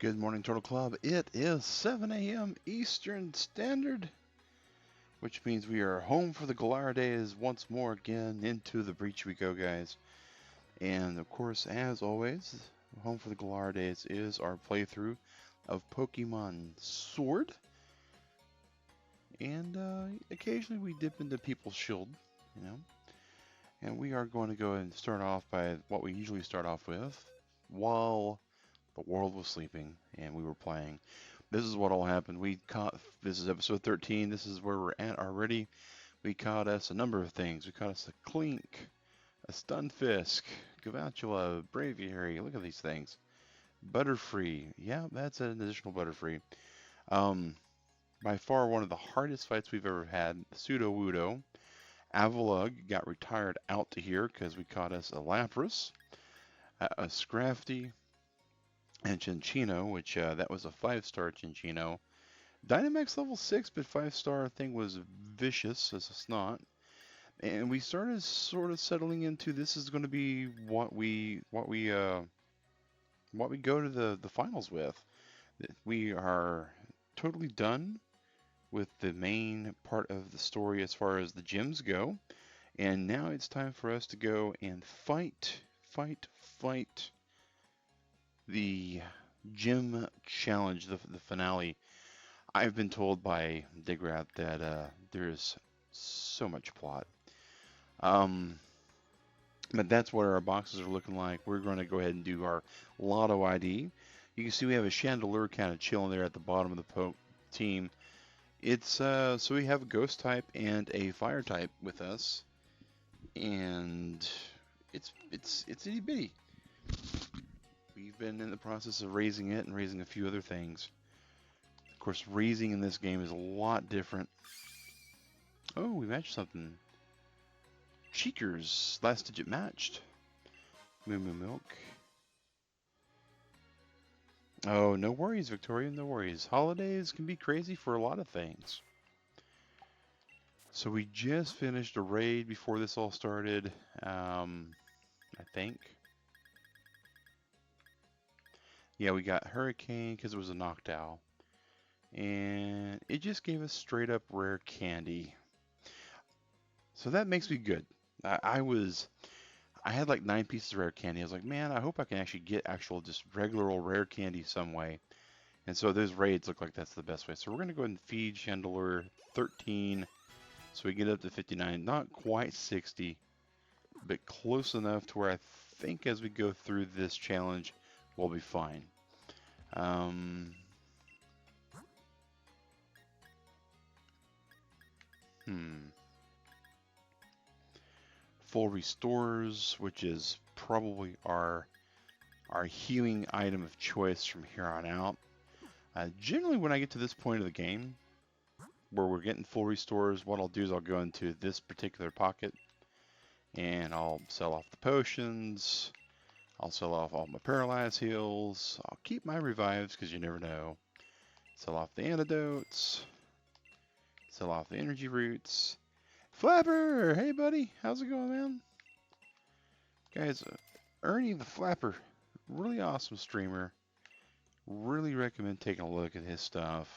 Good morning, Turtle Club. It is 7 a.m. Eastern Standard, which means we are home for the Galaridays once more again. Into the breach we go, guys. And of course, as always, home for the Galaridays is our playthrough of Pokemon Sword. And occasionally we dip into People's Shield, you know. And we are going to go and start off by what we usually start off with, while the world was sleeping and we were playing. This is what all happened. This is episode 13. This is where we're at already. We caught us a number of things. We caught us a Clink, a Stunfisk, Galvantula, Braviary. Look at these things. Butterfree. Yeah, that's an additional Butterfree. By far one of the hardest fights we've ever had. Sudowoodo. Avalugg got retired out to here because we caught us a Lapras, a Scrafty, and Cinccino, which that was a 5-star Cinccino. Dynamax level 6, but 5-star thing was vicious as a snot. And we started sort of settling into this is going to be what we go to the finals with. We are totally done with the main part of the story as far as the gyms go. And now it's time for us to go and fight the gym challenge, the finale. I've been told by Digrat that there's so much plot. But that's what our boxes are looking like. We're going to go ahead and do our Lotto ID. You can see we have a Chandelure kind of chilling there at the bottom of the team. It's so we have a Ghost type and a Fire type with us, and it's itty bitty. We've been in the process of raising it and raising a few other things. Of course, raising in this game is a lot different. Oh, we matched something. Cheekers, last digit matched. Moo Moo Milk. Oh, no worries, Victoria, no worries. Holidays can be crazy for a lot of things. So we just finished a raid before this all started, I think. Yeah, we got Hurricane because it was a Noctowl. And it just gave us straight up rare candy. So that makes me good. I had like 9 pieces of rare candy. I was like, man, I hope I can actually get actual just regular old rare candy some way. And so those raids look like that's the best way. So we're going to go ahead and feed Chandelure 13 so we get up to 59. Not quite 60, but close enough to where I think as we go through this challenge, we'll be fine. Full restores, which is probably our healing item of choice from here on out. Generally, when I get to this point of the game, where we're getting full restores, what I'll do is I'll go into this particular pocket, and I'll sell off the potions, I'll sell off all my paralyzed heals, I'll keep my revives, because you never know, sell off the antidotes, sell off the energy roots. Flapper! Hey buddy, how's it going, man? Guys, Ernie the Flapper, really awesome streamer. Really recommend taking a look at his stuff.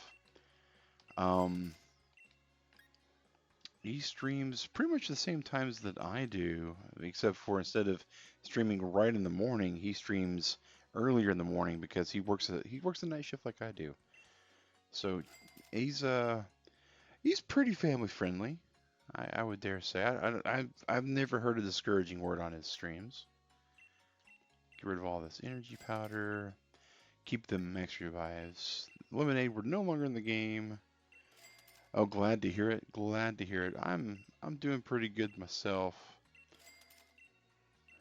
He streams pretty much the same times that I do, except for instead of streaming right in the morning, he streams earlier in the morning because he works the night shift like I do. So he's pretty family friendly. I would dare say. I've never heard a discouraging word on his streams. Get rid of all this energy powder. Keep them max revives. Lemonade, we're no longer in the game. Oh, glad to hear it. Glad to hear it. I'm doing pretty good myself.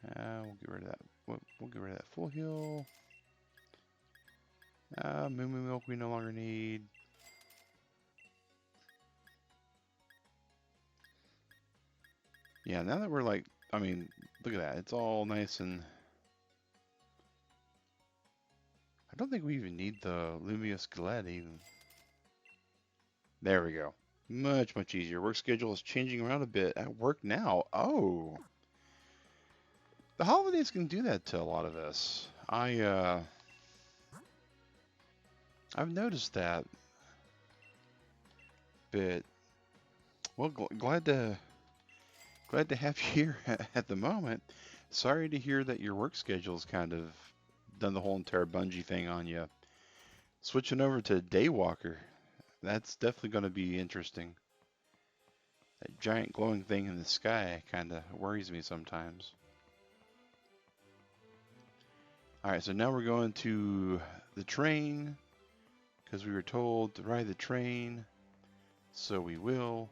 We'll get rid of that. We'll get rid of that full heal. Moo Moo Milk we no longer need. Yeah, now that we're like, I mean, look at that. It's all nice and... I don't think we even need the Lumious Galette even. There we go. Much, much easier. Work schedule is changing around a bit at work now. Oh. The holidays can do that to a lot of us. I've noticed that, but well, glad to have you here at the moment. Sorry to hear that your work schedule's kind of done the whole entire bungee thing on you. Switching over to Daywalker, that's definitely going to be interesting. That giant glowing thing in the sky kind of worries me sometimes. All right, so now we're going to the train because we were told to ride the train, so we will.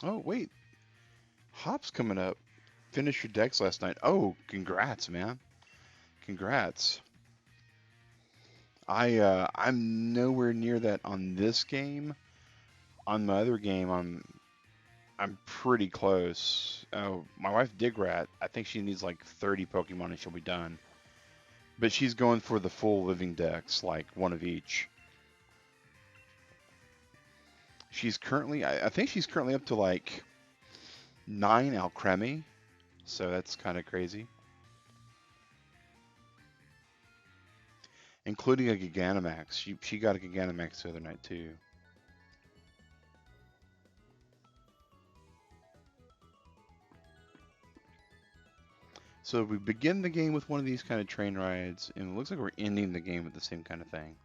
Oh, wait, Hop's coming up. Finished your decks last night. Oh, congrats, man. Congrats. I'm nowhere near that on this game. On my other game, I'm pretty close. Oh, my wife Digrat, I think she needs like 30 Pokemon and she'll be done. But she's going for the full living decks, like one of each. She's currently, I think she's currently up to like 9 Alcremie, so that's kind of crazy. Including a Gigantamax. She got a Gigantamax the other night too. So we begin the game with one of these kind of train rides, and it looks like we're ending the game with the same kind of thing.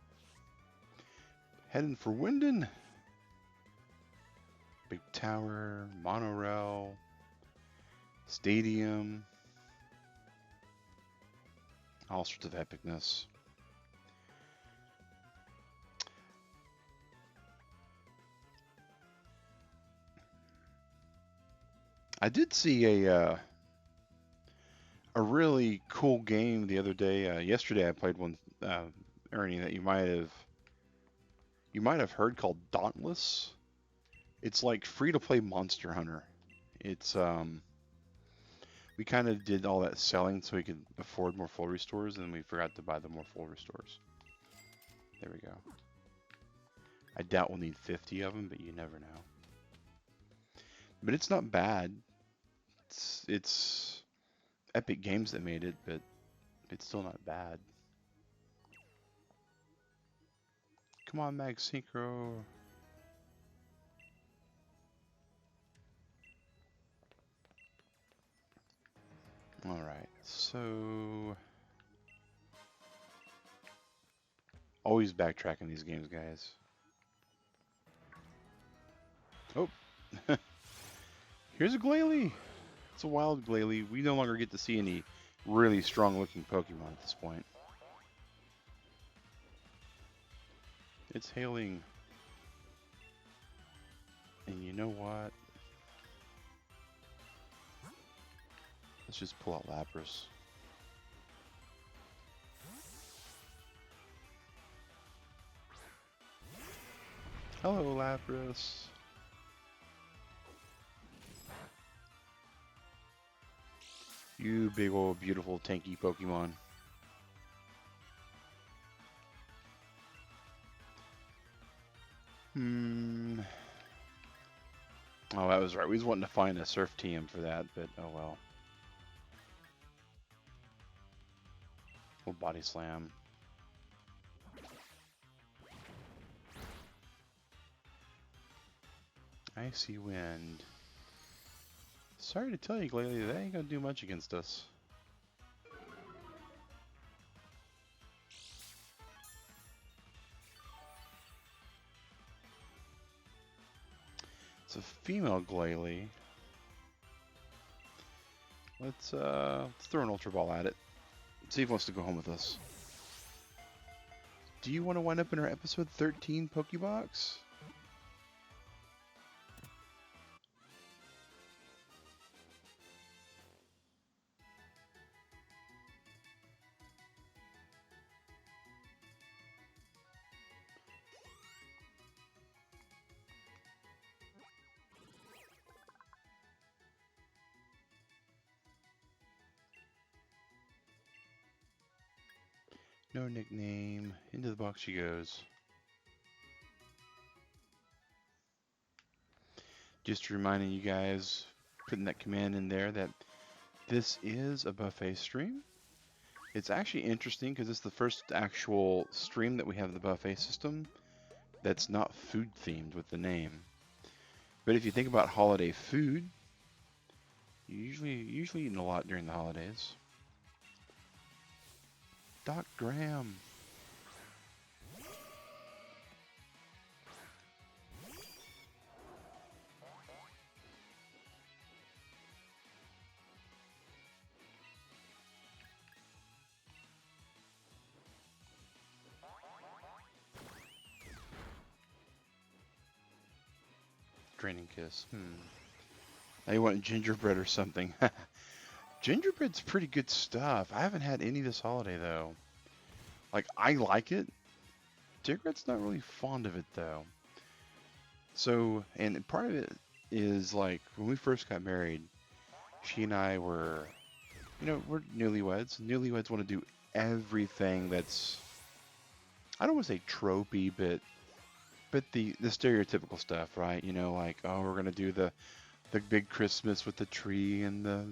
Heading for Winden. Big tower, monorail, stadium, all sorts of epicness. I did see a really cool game the other day. Yesterday I played one, Ernie, that you might have heard called Dauntless. It's like free to play Monster Hunter. It's we kind of did all that selling so we could afford more full restores, and we forgot to buy the more full restores. There we go. I doubt we'll need 50 of them, but you never know. But it's not bad. It's Epic Games that made it, but it's still not bad. Come on, Mag Synchro. Alright, so... Always backtracking these games, guys. Oh! Here's a Glalie! It's a wild Glalie. We no longer get to see any really strong-looking Pokemon at this point. It's hailing. And you know what? Let's just pull out Lapras. Hello, Lapras. You big old beautiful tanky Pokemon. Oh, that was right. We was wanting to find a Surf TM for that, but oh well. We'll Body Slam. Icy Wind. Sorry to tell you, Glalie, that ain't gonna do much against us. It's a female Glalie. Let's throw an Ultra Ball at it. See if it wants to go home with us. Do you want to wind up in our episode 13 Pokebox? No nickname. Into the box she goes. Just reminding you guys, putting that command in there, that this is a buffet stream. It's actually interesting because it's the first actual stream that we have the buffet system that's not food themed with the name. But if you think about holiday food, you usually eating a lot during the holidays. Doc Graham. Draining kiss. Now you want gingerbread or something. Gingerbread's pretty good stuff. I haven't had any this holiday though. Like I like it. Gingerbread's not really fond of it though. So, and part of it is like when we first got married, she and I were, we're newlyweds. Newlyweds want to do everything that's, I don't want to say tropey, but the stereotypical stuff, right? Like, oh, we're gonna do the big Christmas with the tree and the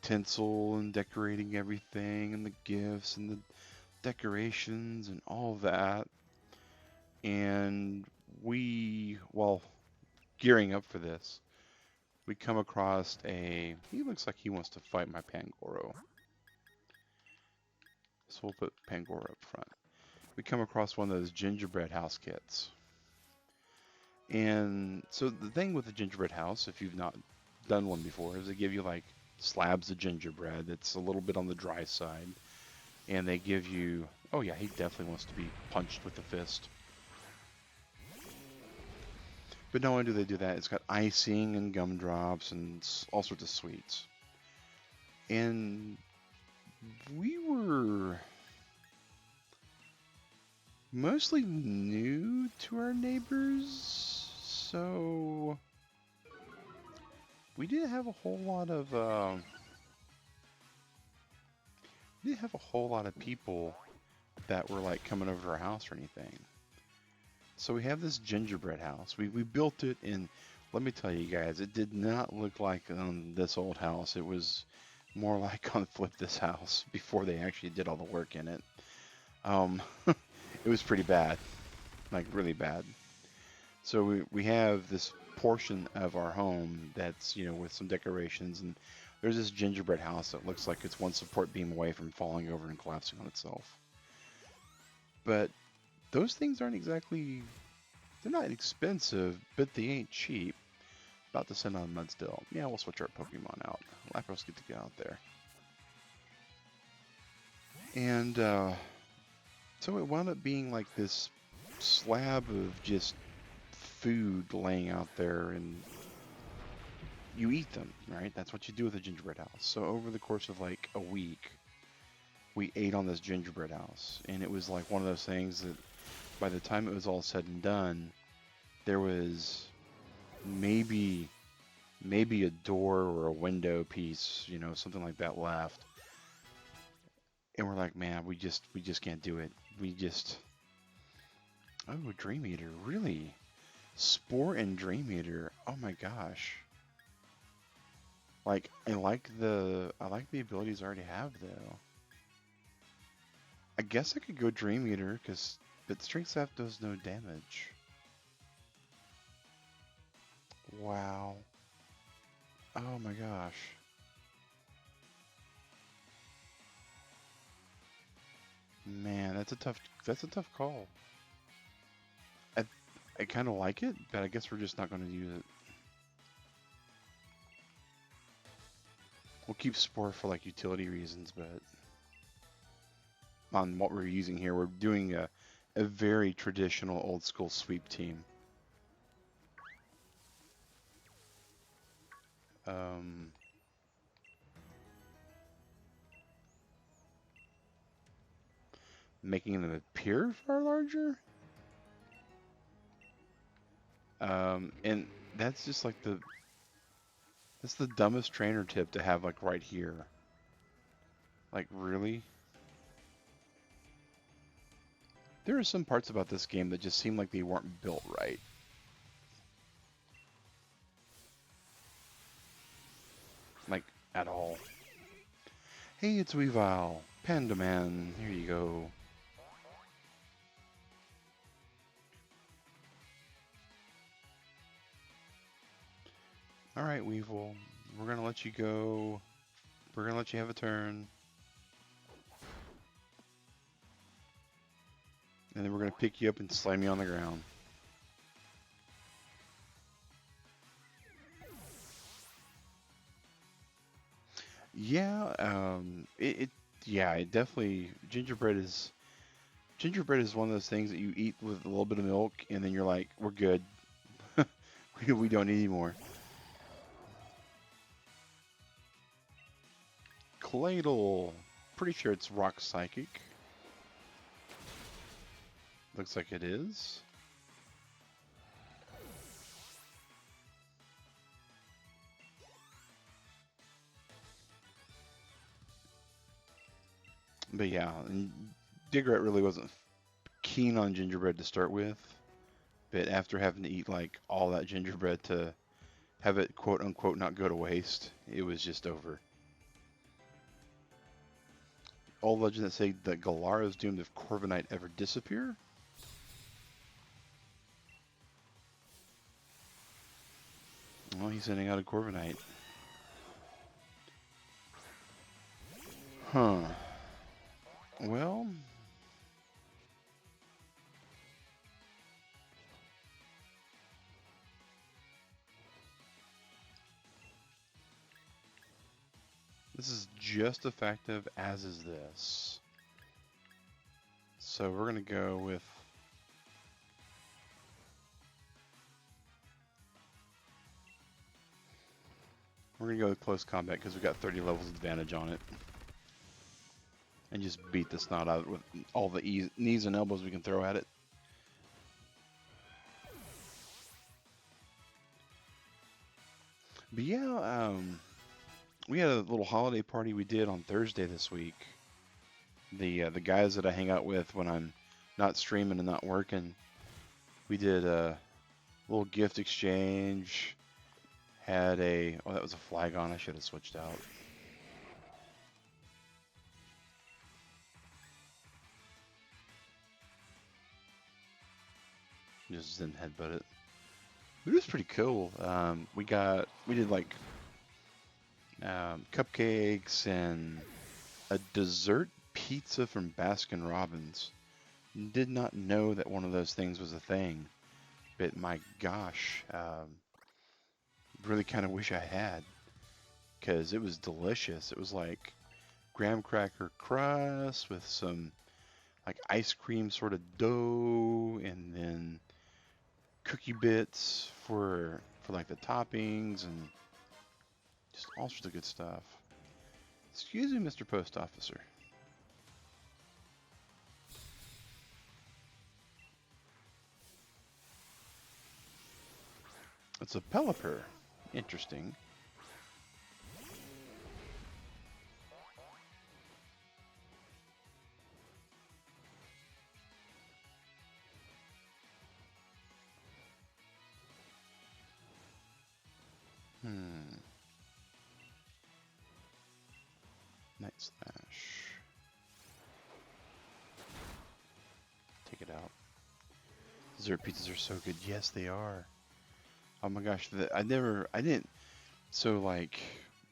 tinsel and decorating everything and the gifts and the decorations and all that. And while gearing up for this, we come across he looks like he wants to fight my Pangoro. So we'll put Pangoro up front. We come across one of those gingerbread house kits. And so the thing with the gingerbread house, if you've not done one before, is they give you like slabs of gingerbread that's a little bit on the dry side. And they give you, oh yeah, he definitely wants to be punched with the fist. But not only do they do that, it's got icing and gumdrops and all sorts of sweets. And we were mostly new to our neighbors, so we didn't have a whole lot of people that were like coming over to our house or anything. So we have this gingerbread house. We built it, and let me tell you guys, it did not look like on this old house. It was more like on Flip This House before they actually did all the work in it. It was pretty bad, like really bad. So we have this portion of our home that's, with some decorations, and there's this gingerbread house that looks like it's one support beam away from falling over and collapsing on itself. But those things aren't exactly, they're not expensive, but they ain't cheap. About to send on Mudstill. Yeah, we'll switch our Pokemon out. Lapras get to get out there. And so it wound up being like this slab of just food laying out there, and you eat them, right? That's what you do with a gingerbread house. So over the course of like a week, we ate on this gingerbread house, and it was like one of those things that by the time it was all said and done, there was maybe a door or a window piece, something like that left. And we're like, man, we just can't do it. Oh, Dream Eater, really? Spore and Dream Eater. Oh my gosh. Like, I like the abilities I already have though. I guess I could go Dream Eater, but Strength Sap does no damage. Wow. Oh my gosh. Man, that's a tough call. I kind of like it, but I guess we're just not going to use it. We'll keep Spore for like utility reasons, but on what we're using here, we're doing a very traditional old school sweep team. Making them appear far larger. And that's just like that's the dumbest trainer tip to have like right here. Like really? There are some parts about this game that just seem like they weren't built right. Like, at all. Hey, it's Weavile. Panda Man, here you go. Alright, Weevil. We're gonna let you go. We're gonna let you have a turn. And then we're gonna pick you up and slam you on the ground. Yeah, yeah, it definitely, gingerbread is one of those things that you eat with a little bit of milk, and then you're like, we're good. We don't need any more. Claydol. Pretty sure it's rock psychic. Looks like it is. But yeah, and Digrat really wasn't keen on gingerbread to start with, but after having to eat like all that gingerbread to have it quote unquote not go to waste, it was just over. All legends that say that Galar is doomed if Corviknight ever disappear. Well, he's sending out a Corviknight. Huh. Well, this is just effective as is this. So we're going to go with... We're going to go with close combat because we've got 30 levels advantage on it. And just beat the snot out with all the knees and elbows we can throw at it. But yeah, we had a little holiday party we did on Thursday this week. The guys that I hang out with when I'm not streaming and not working, we did a little gift exchange. Had a... Oh, that was a Flygon. I should have switched out. Just didn't headbutt it. It was pretty cool. We did like cupcakes and a dessert pizza from Baskin Robbins. Did not know that one of those things was a thing, but my gosh, really kind of wish I had, because it was delicious. It was like graham cracker crust with some like ice cream sort of dough, and then cookie bits for like the toppings, and just all sorts of good stuff. Excuse me, Mr. Post Officer. It's a Pelipper. Interesting. Night Slash. Take it out. Dessert pizzas are so good. Yes, they are. Oh my gosh, I didn't. So like,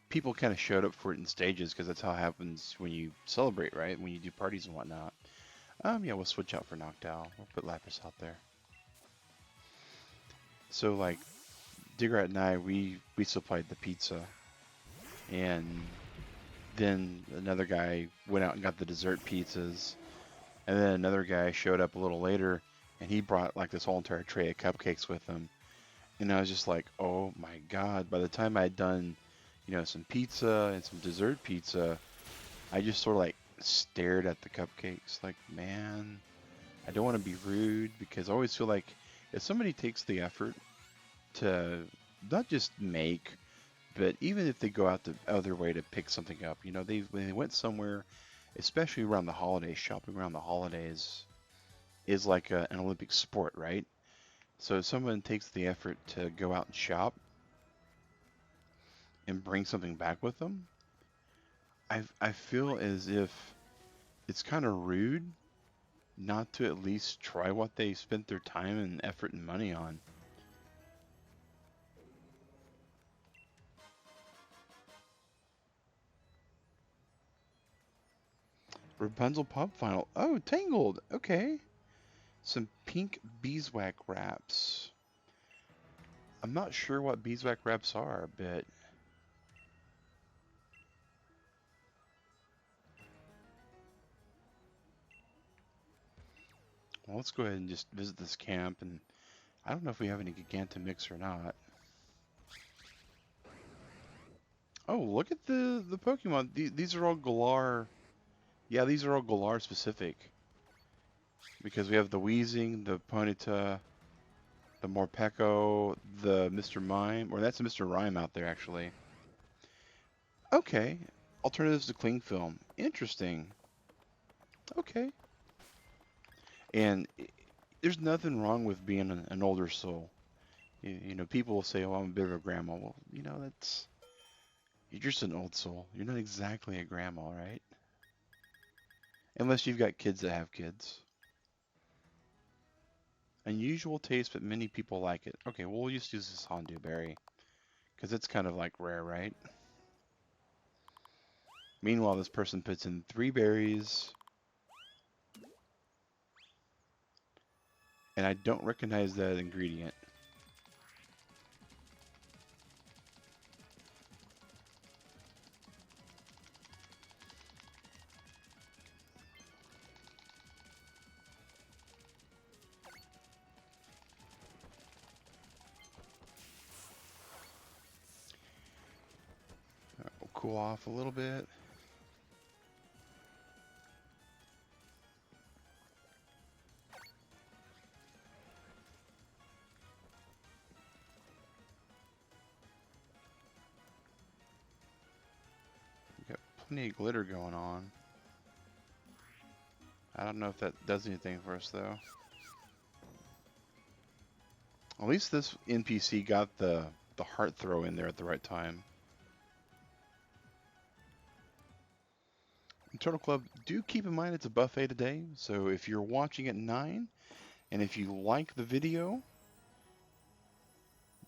people kind of showed up for it in stages because that's how it happens when you celebrate, right? When you do parties and whatnot. Yeah, we'll switch out for Noctowl. We'll put Lapras out there. So like, Digrat and I, we supplied the pizza, and then another guy went out and got the dessert pizzas, and then another guy showed up a little later, and he brought like this whole entire tray of cupcakes with him. And I was just like, oh my god, by the time I had done, some pizza and some dessert pizza, I just sort of like stared at the cupcakes like, man, I don't want to be rude, because I always feel like if somebody takes the effort to not just make, but even if they go out the other way to pick something up, when they went somewhere, especially around the holidays, shopping around the holidays is like an Olympic sport, right? So if someone takes the effort to go out and shop and bring something back with them, I feel as if it's kind of rude not to at least try what they spent their time and effort and money on. Rapunzel Pop Final. Oh, Tangled. Okay. Some pink beeswax wraps. I'm not sure what beeswax wraps are, but well, let's go ahead and just visit this camp. And I don't know if we have any Gigantomix or not. Oh, look at the Pokemon. These are all Galar. Yeah, these are all Galar specific. Because we have the Weezing, the Ponyta, the Morpeko, the Mr. Mime. Or that's a Mr. Rhyme out there, actually. Okay. Alternatives to cling film. Interesting. Okay. And there's nothing wrong with being an older soul. You know, people will say, "Oh, I'm a bit of a grandma." Well, you know, that's you're just an old soul. You're not exactly a grandma, right? Unless you've got kids that have kids. Unusual taste, but many people like it. Okay, well, we'll just use this Hondu berry because it's kind of like rare, right? Meanwhile, this person puts in 3 berries, and I don't recognize that ingredient. We'll cool off a little bit. We've got plenty of glitter going on. I don't know if that does anything for us, though. At least this NPC got the heart throw in there at the right time. Turtle Club, do keep in mind it's a buffet today, so if you're watching at 9, and if you like the video,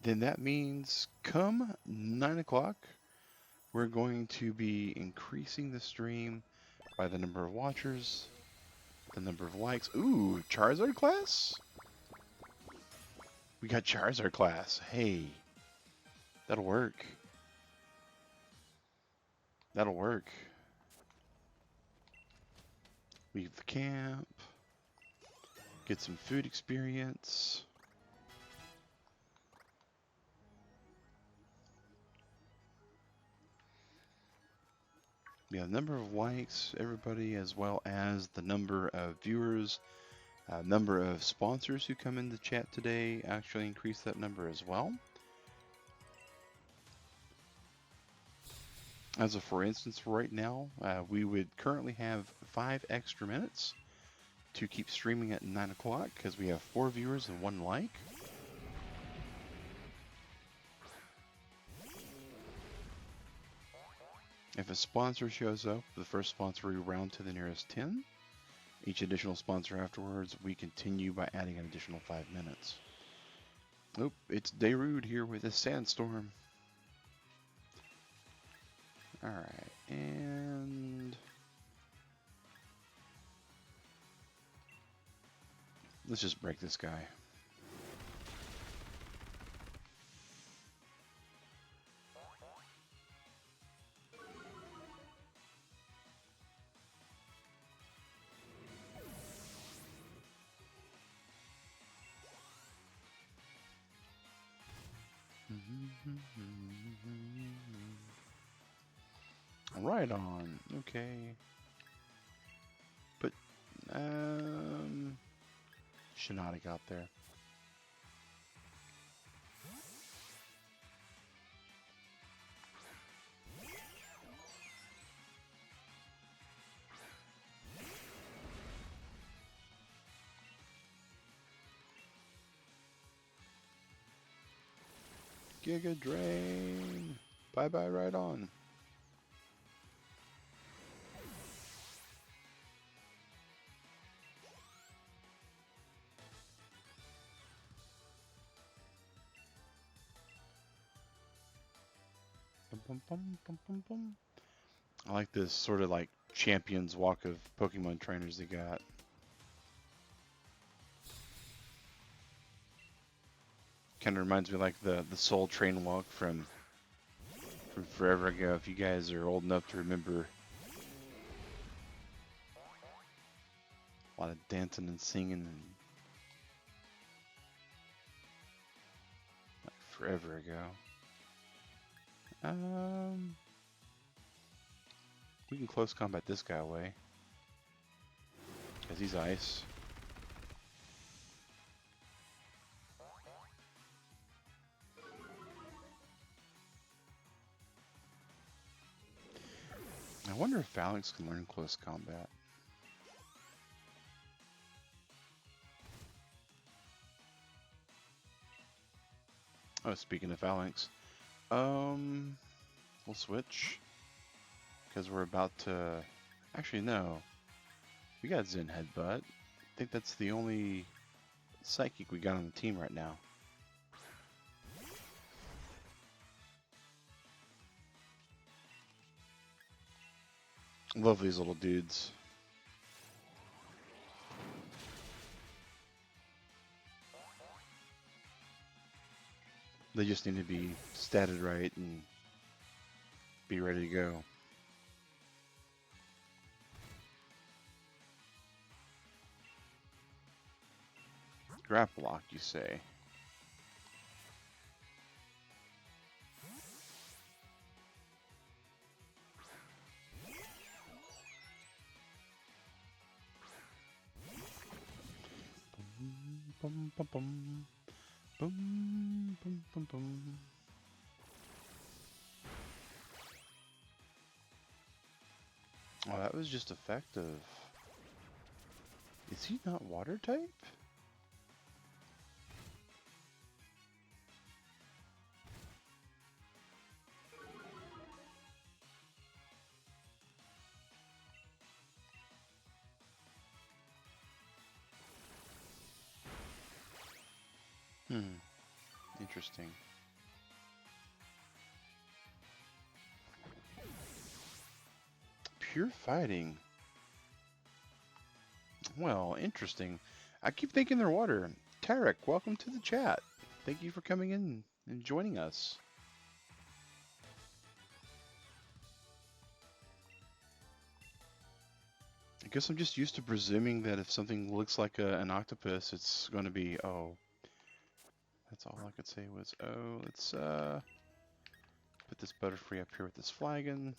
then that means come 9 o'clock, we're going to be increasing the stream by the number of watchers, the number of likes. Ooh, Charizard class? We got Charizard class. Hey, that'll work. That'll work. Leave the camp. Get some food experience. We have the number of likes, everybody, as well as the number of viewers, number of sponsors who come in the chat today. Actually increase that number as well. As of for instance, right now, we would currently have 5 extra minutes to keep streaming at 9 o'clock because we have 4 viewers and 1 like. If a sponsor shows up, the first sponsor we round to the nearest 10. Each additional sponsor afterwards, we continue by adding an additional 5 minutes. Oop, it's Darude here with a sandstorm. Alright, and let's just break this guy. Right on. Okay. Put Shiinotic out there. Giga Drain. Bye bye, right on. bum, bum, bum, bum, bum. I like this sort of like champions walk of Pokemon trainers they got. Kind of reminds me like the Soul Train walk from forever ago. If you guys are old enough to remember, a lot of dancing and singing and like forever ago. We can close combat this guy away because he's ice. I wonder if Phalanx can learn close combat. Oh, speaking of Phalanx, we'll switch because we're about to. Actually, no, we got Zen Headbutt. I think that's the only Psychic we got on the team right now. Love these little dudes. They just need to be statted right and be ready to go. Grapple lock, you say? Bum, bum, bum. Boom, boom, boom, boom. Oh, that was just effective. Is he not water type? Interesting. Pure fighting. Well, interesting. I keep thinking they're water. Tarek, welcome to the chat. Thank you for coming in and joining us. I guess I'm just used to presuming that if something looks like an octopus, it's going to be, oh. That's all I could say was, oh, let's put this Butterfree up here with this flagon.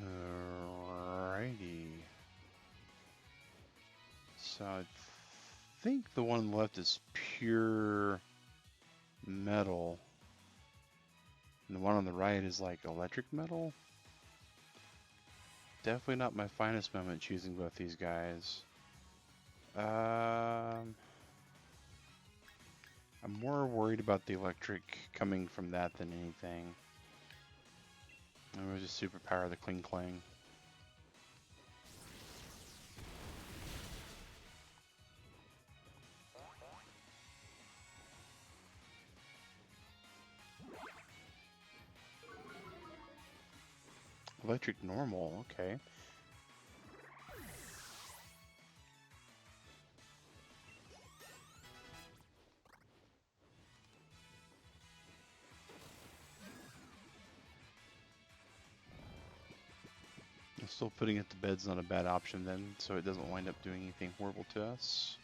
Alrighty. So I think the one left is pure metal. And the one on the right is like electric metal. Definitely not my finest moment choosing both these guys. I'm more worried about the electric coming from that than anything. I'm going to just superpower the Kling Klang. Electric normal, okay. Still putting it to bed's not a bad option then, so it doesn't wind up doing anything horrible to us.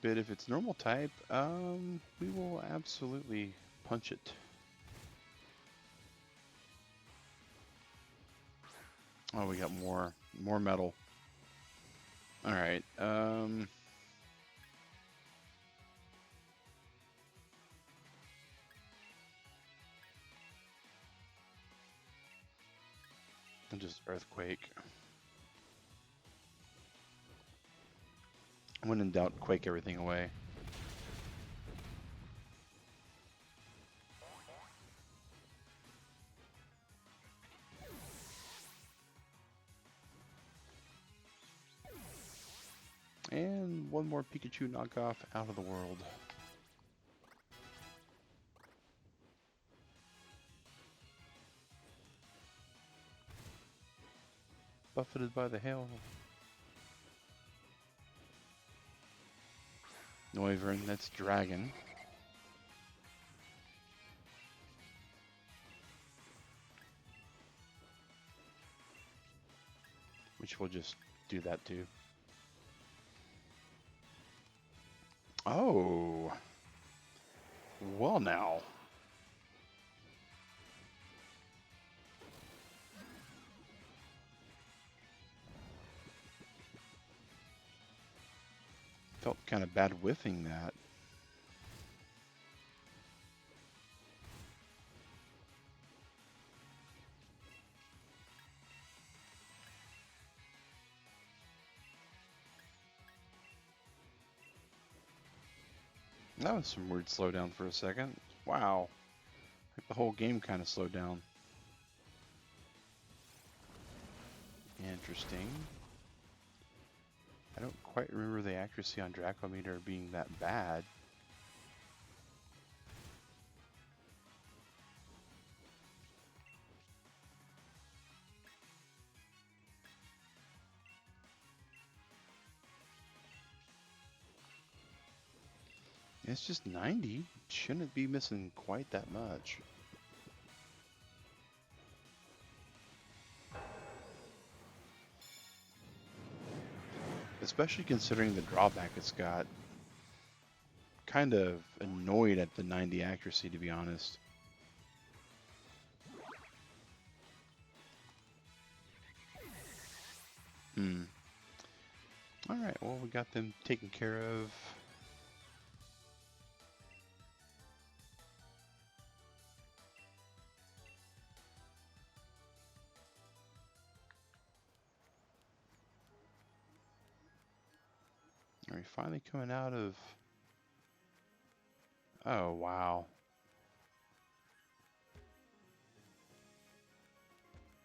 But if it's normal type, we will absolutely punch it. Oh, we got more metal. All right. Just earthquake. When in doubt, quake everything away. And one more Pikachu knockoff out of the world. Buffeted by the hail. Noivern, that's Dragon. Which we'll just do that too. Oh. Well now. Felt kind of bad whiffing that. That was some weird slowdown for a second. Wow. Like the whole game kind of slowed down. Interesting. I don't quite remember the accuracy on Dracometer being that bad. It's just 90. Shouldn't be missing quite that much. Especially considering the drawback it's got. Kind of annoyed at the 90 accuracy, to be honest. Alright, well, we got them taken care of. Are we finally coming out of... Oh, wow.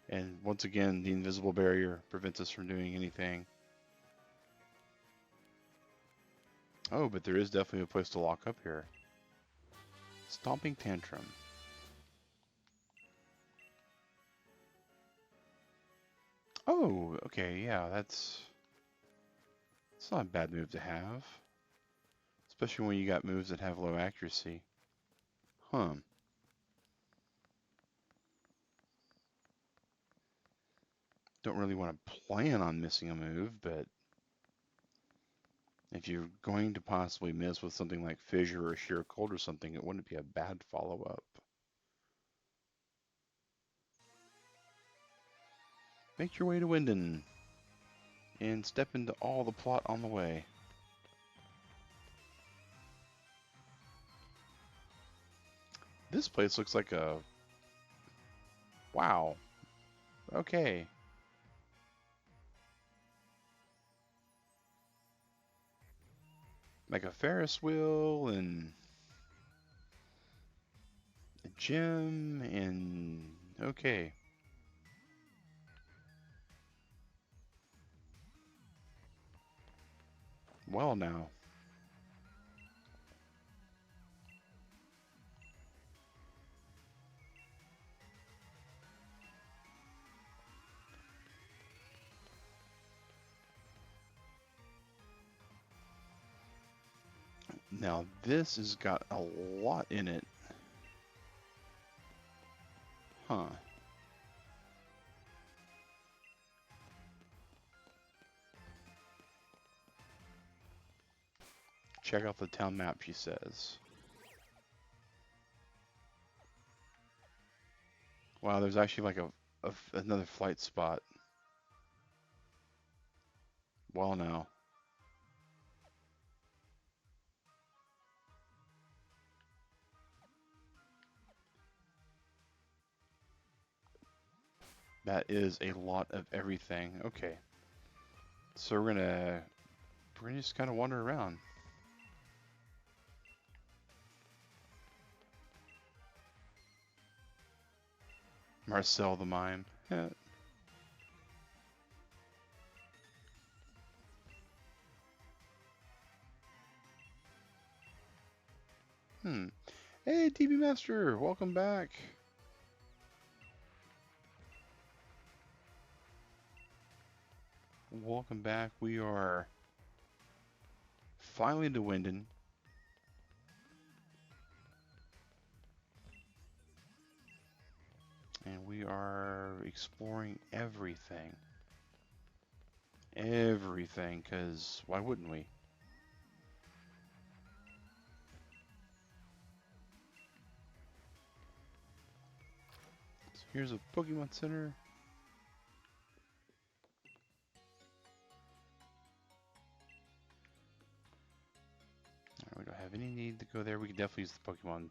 And once again, the invisible barrier prevents us from doing anything. Oh, but there is definitely a place to lock up here. Stomping Tantrum. Oh, okay, yeah, it's not a bad move to have. Especially when you got moves that have low accuracy. Huh. Don't really want to plan on missing a move, but if you're going to possibly miss with something like Fissure or Sheer Cold or something, it wouldn't be a bad follow-up. Make your way to Winden and step into all the plot on the way. This place looks like a... Wow. Okay. Like a Ferris wheel and a gym and... Okay. Well now. Now this has got a lot in it. Huh. Check out the town map, she says. Wow, there's actually like another flight spot. Well now. That is a lot of everything. Okay. So we're gonna we're gonna just kind of wander around. Marcel the Mime. Yeah. Hmm. Hey, TV Master, welcome back. Welcome back. We are finally to Winden. And we are exploring everything. Everything, because why wouldn't we? So here's a Pokemon Center. Right, we don't have any need to go there. We can definitely use the Pokemon.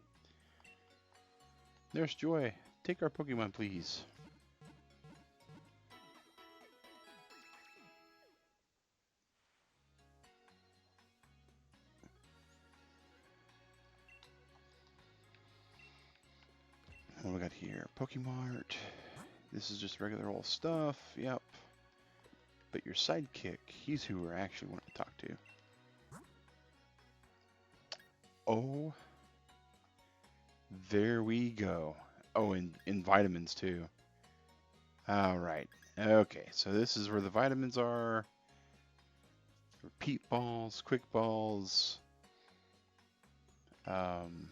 There's Joy. Take our Pokemon, please. What do we got here? Pokemart. This is just regular old stuff. Yep. But your sidekick, he's who we're actually wanting to talk to. Oh, there we go. Oh, and vitamins too. All right. Okay, so this is where the vitamins are. Repeat balls, quick balls. Pardon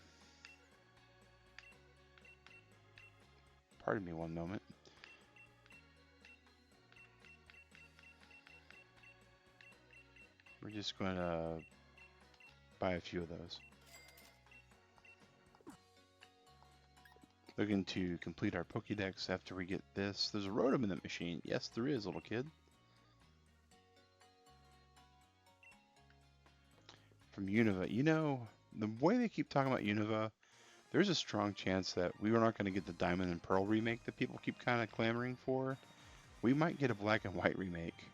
me one moment. We're just going to buy a few of those. Looking to complete our Pokédex after we get this. There's a Rotom in that machine. Yes, there is, little kid. From Unova. You know, the way they keep talking about Unova, there's a strong chance that we are not going to get the Diamond and Pearl remake that people keep kind of clamoring for. We might get a Black and White remake.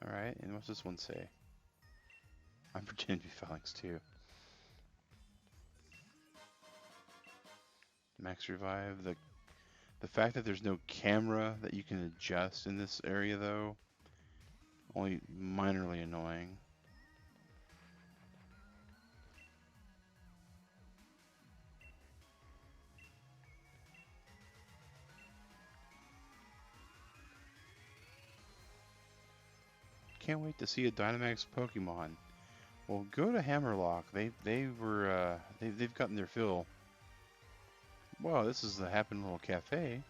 Alright, and what's this one say? I'm pretending to be Phalanx too. Max Revive. The fact that there's no camera that you can adjust in this area, though, only minorly annoying. Can't wait to see a Dynamax Pokemon. Well, go to Hammerlock. They've gotten their fill. Wow, this is the Happen Little Cafe.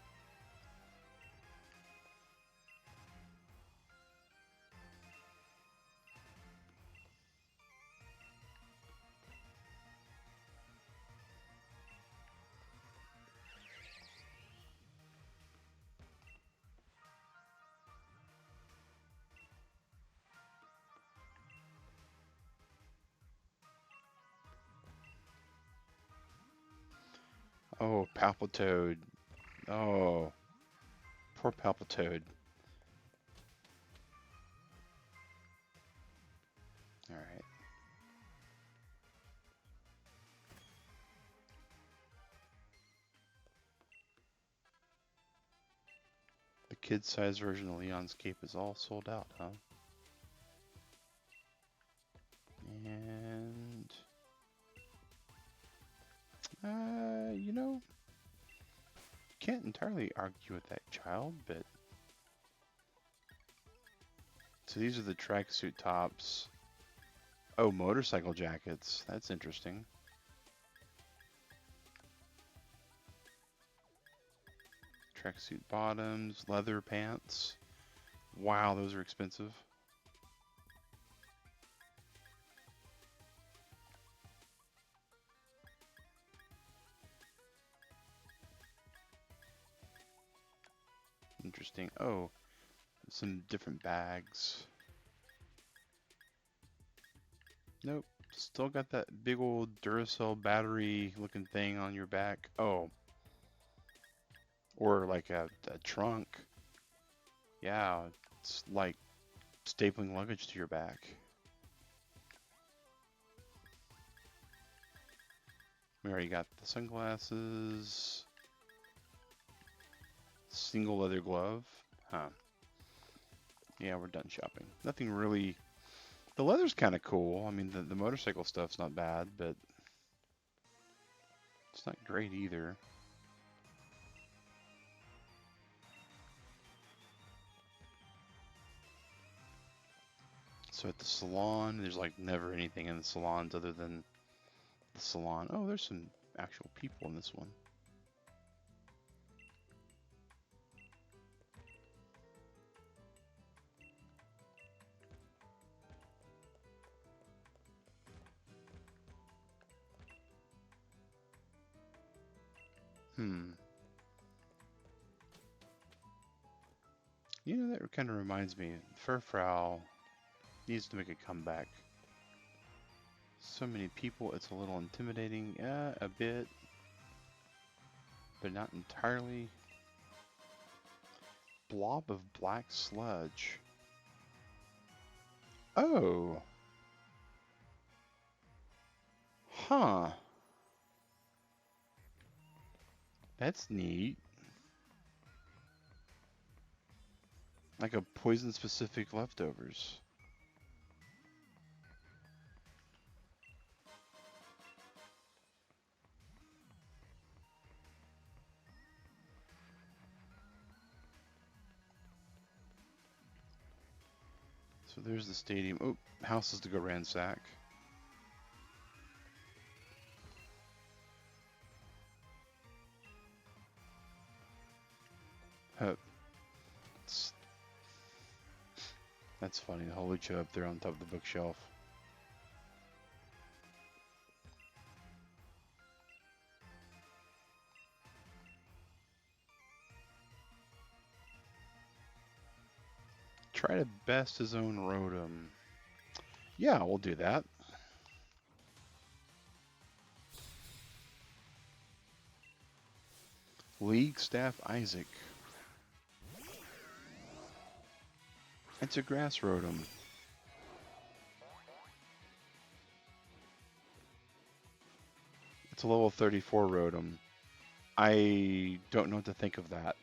Oh, Palpitoad. Oh, poor Palpitoad. Alright. The kid-size version of Leon's Cape is all sold out, huh? And... you know, can't entirely argue with that child, but... So these are the tracksuit tops. Oh, motorcycle jackets. That's interesting. Tracksuit bottoms, leather pants. Wow, those are expensive. Interesting. Oh, some different bags. Nope, Still got that big old Duracell battery looking thing on your back. Oh, or like a trunk. Yeah, it's like stapling luggage to your back. We already got the sunglasses. Single leather glove. Huh. Yeah, we're done shopping. Nothing really. The leather's kind of cool. I mean, the motorcycle stuff's not bad, but it's not great either. So at the salon, there's like never anything in the salons other than the salon. Oh, there's some actual people in this one. You know, that kind of reminds me. Furfrau needs to make a comeback. So many people, it's a little intimidating. A bit. But not entirely. Blob of black sludge. Oh. Huh. That's neat. Like a poison-specific leftovers. So there's the stadium. Oh, houses to go ransack. That's funny. The Holucha up there on top of the bookshelf. Try to best his own Rotom. Yeah, we'll do that. League Staff Isaac. It's a grass Rotom. It's a level 34 Rotom. I don't know what to think of that.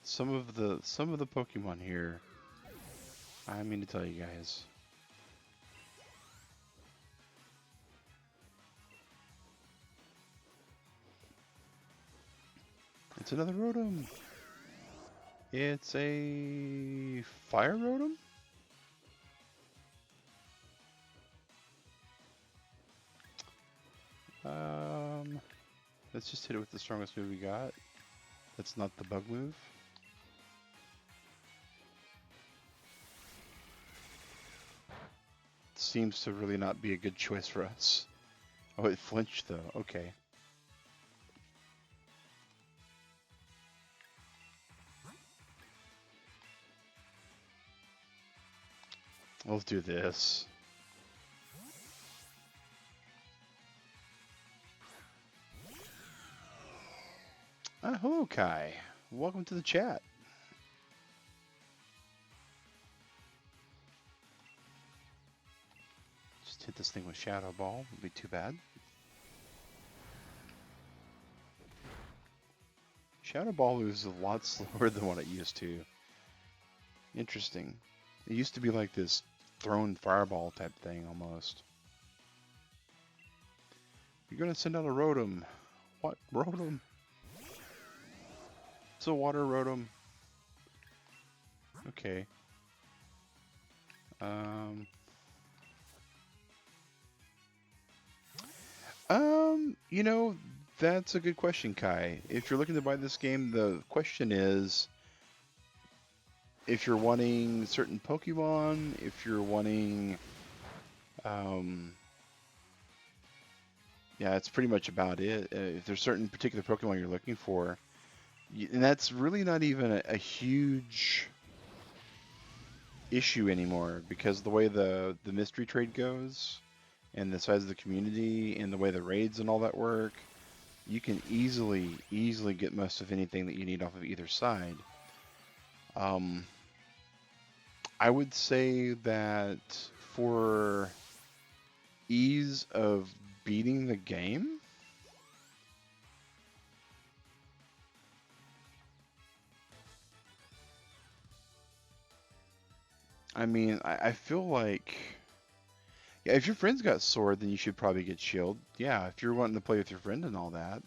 Some of the Pokemon here, I mean to tell you guys. It's another Rotom. It's a Fire Rotom? Let's just hit it with the strongest move we got. That's not the bug move. Seems to really not be a good choice for us. Oh, it flinched though. Okay. Let's do this. Hello, Kai. Welcome to the chat. Just hit this thing with Shadow Ball. Wouldn't be too bad. Shadow Ball is a lot slower than what it used to. Interesting. It used to be like this thrown fireball type thing almost. You're gonna send out a Rotom. What Rotom? It's a water Rotom. Okay. You know, that's a good question, Kai. If you're looking to buy this game, the question is if you're wanting certain Pokemon, if you're wanting, yeah, it's pretty much about it. If there's certain particular Pokemon you're looking for, and that's really not even a huge issue anymore because the way the mystery trade goes and the size of the community and the way the raids and all that work, you can easily get most of anything that you need off of either side. Um, I would say that for ease of beating the game, I mean, I feel like, yeah, if your friend's got sword, then you should probably get shield. Yeah, if you're wanting to play with your friend and all that.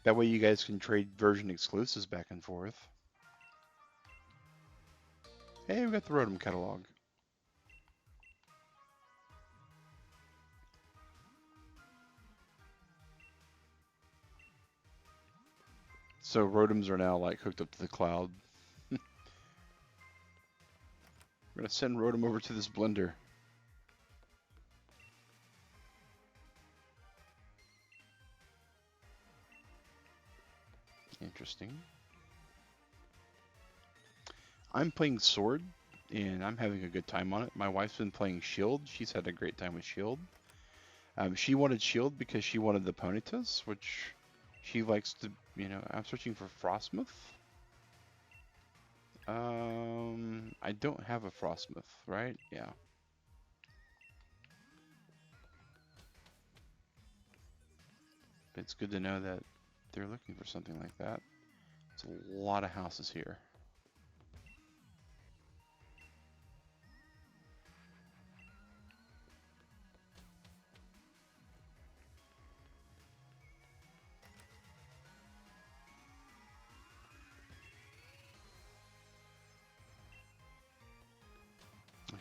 That way you guys can trade version exclusives back and forth. Hey, we got the Rotom catalog. So Rotoms are now like hooked up to the cloud. We're gonna send Rotom over to this blender. Interesting. I'm playing Sword, and I'm having a good time on it. My wife's been playing Shield. She's had a great time with Shield. She wanted Shield because she wanted the Ponytas, which she likes to, I'm searching for Frostmoth. I don't have a Frostmoth, right? Yeah. But it's good to know that they're looking for something like that. It's a lot of houses here.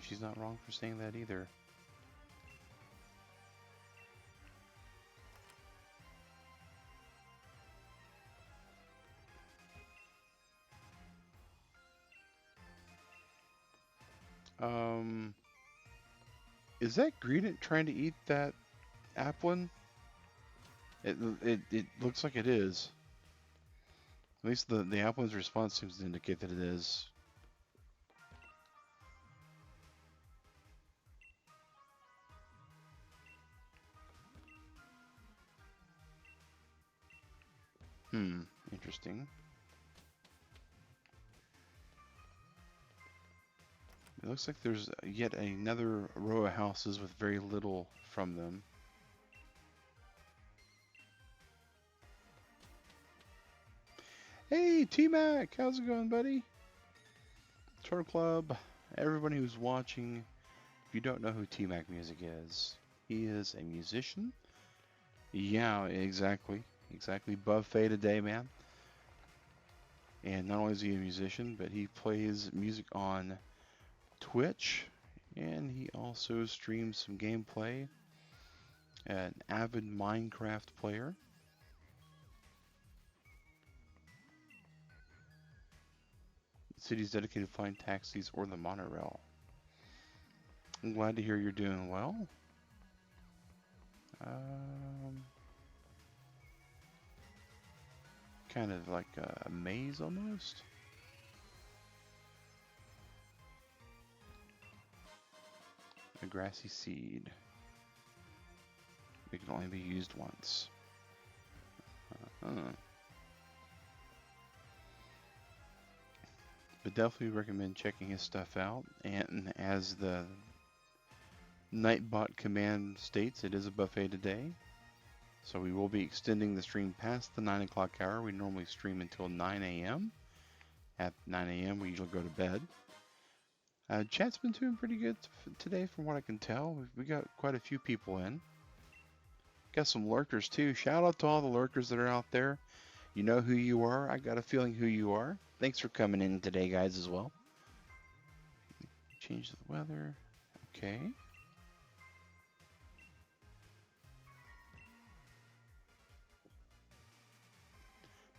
She's not wrong for saying that either. Um, is that Greedent trying to eat that Applin? It looks like it is. At least the Applin's response seems to indicate that it is. Interesting. It looks like there's yet another row of houses with very little from them. Hey, T-Mac! How's it going, buddy? Turtle Club, everybody who's watching, if you don't know who T-Mac Music is, he is a musician. Yeah, exactly. Exactly. Buffet today, man. And not only is he a musician, but he plays music on Twitch, and he also streams some gameplay. An avid Minecraft player. The city's dedicated to flying taxis or the monorail. I'm glad to hear you're doing well. Kind of like a maze almost. A grassy seed. It can only be used once. But definitely recommend checking his stuff out. And as the NightBot command states, it is a buffet today. So we will be extending the stream past the 9 o'clock hour. We normally stream until 9 a.m. At 9 a.m. we usually go to bed. Chat's been doing pretty good today from what I can tell. We got quite a few people in. Got some lurkers too. Shout out to all the lurkers that are out there. You know who you are. I got a feeling who you are. Thanks for coming in today, guys, as well. Change the weather. Okay.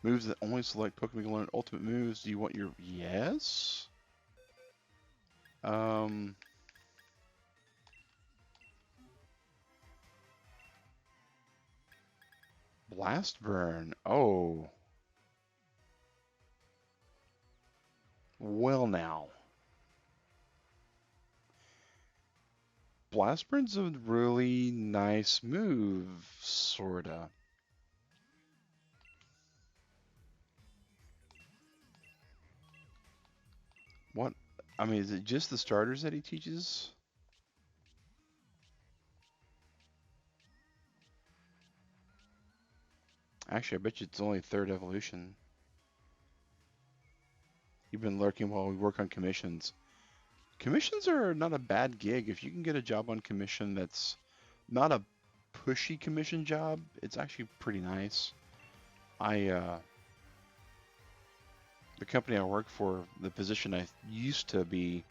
Moves that only select Pokemon can learn ultimate moves. Do you want your... Yes? Blast Burn. Oh. Well now. Blast Burn's a really nice move, sorta. What? I mean, is it just the starters that he teaches? Actually, I bet you it's only third evolution. You've been lurking while we work on commissions. Commissions are not a bad gig. If you can get a job on commission that's not a pushy commission job, it's actually pretty nice. I the company I work for, the position I used to be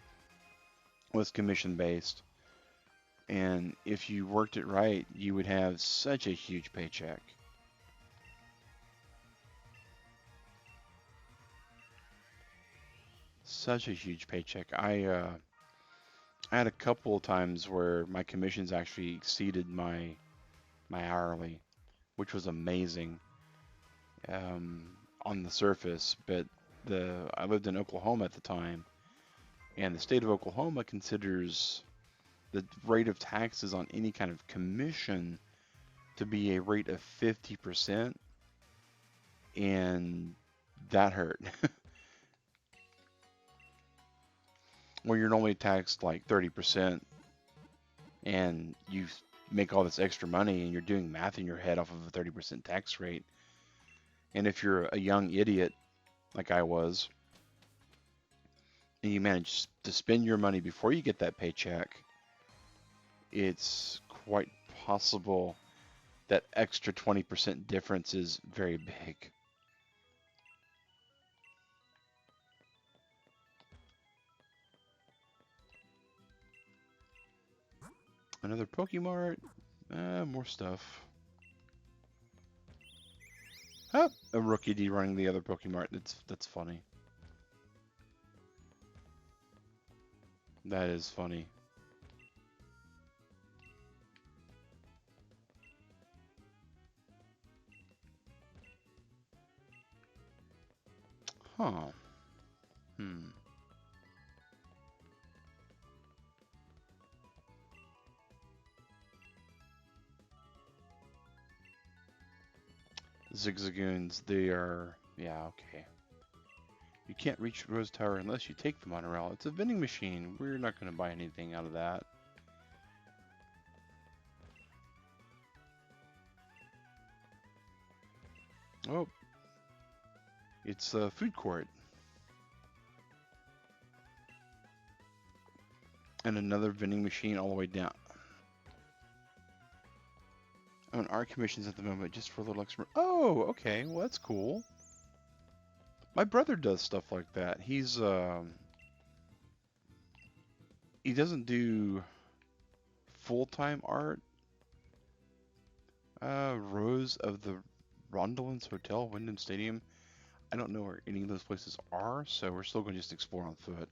was commission based, and if you worked it right, you would have such a huge paycheck. Such a huge paycheck. I had a couple of times where my commissions actually exceeded my hourly, which was amazing on the surface. But the I lived in Oklahoma at the time, and the state of Oklahoma considers the rate of taxes on any kind of commission to be a rate of 50%, and that hurt. Where you're normally taxed like 30%, and you make all this extra money, and you're doing math in your head off of a 30% tax rate. And if you're a young idiot like I was, and you manage to spend your money before you get that paycheck, it's quite possible that extra 20% difference is very big. Another Pokemart, more stuff. Oh, a rookie D running the other Pokemart. That's funny. That is funny. Huh. Hmm. Zigzagoons, they are... Yeah, okay. You can't reach Rose Tower unless you take the monorail. It's a vending machine. We're not going to buy anything out of that. Oh, it's a food court. And another vending machine all the way down. I'm on art commissions at the moment just for a little extra. Oh, okay. Well, that's cool. My brother does stuff like that. He doesn't do full-time art. Rose of the Rondolins Hotel, Wyndham Stadium. I don't know where any of those places are, so we're still going to just explore on foot.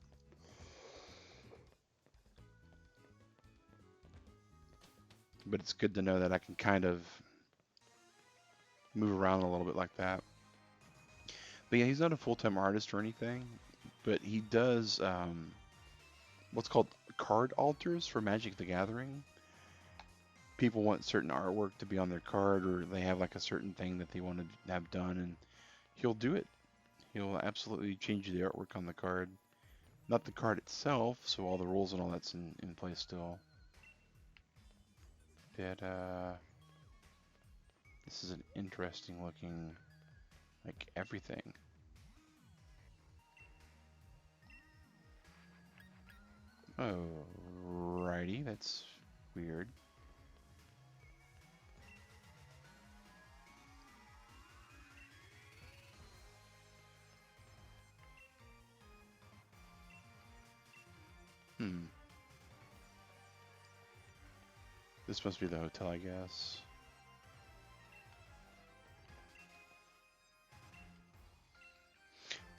But it's good to know that I can kind of move around a little bit like that. But yeah, he's not a full-time artist or anything, but he does what's called card alters for Magic the Gathering. People want certain artwork to be on their card, or they have like a certain thing that they want to have done, and he'll do it. He'll absolutely change the artwork on the card. Not the card itself, so all the rules and all that's in place still. But this is an interesting looking, like, everything. Alrighty, that's weird. Hmm. This must be the hotel, I guess.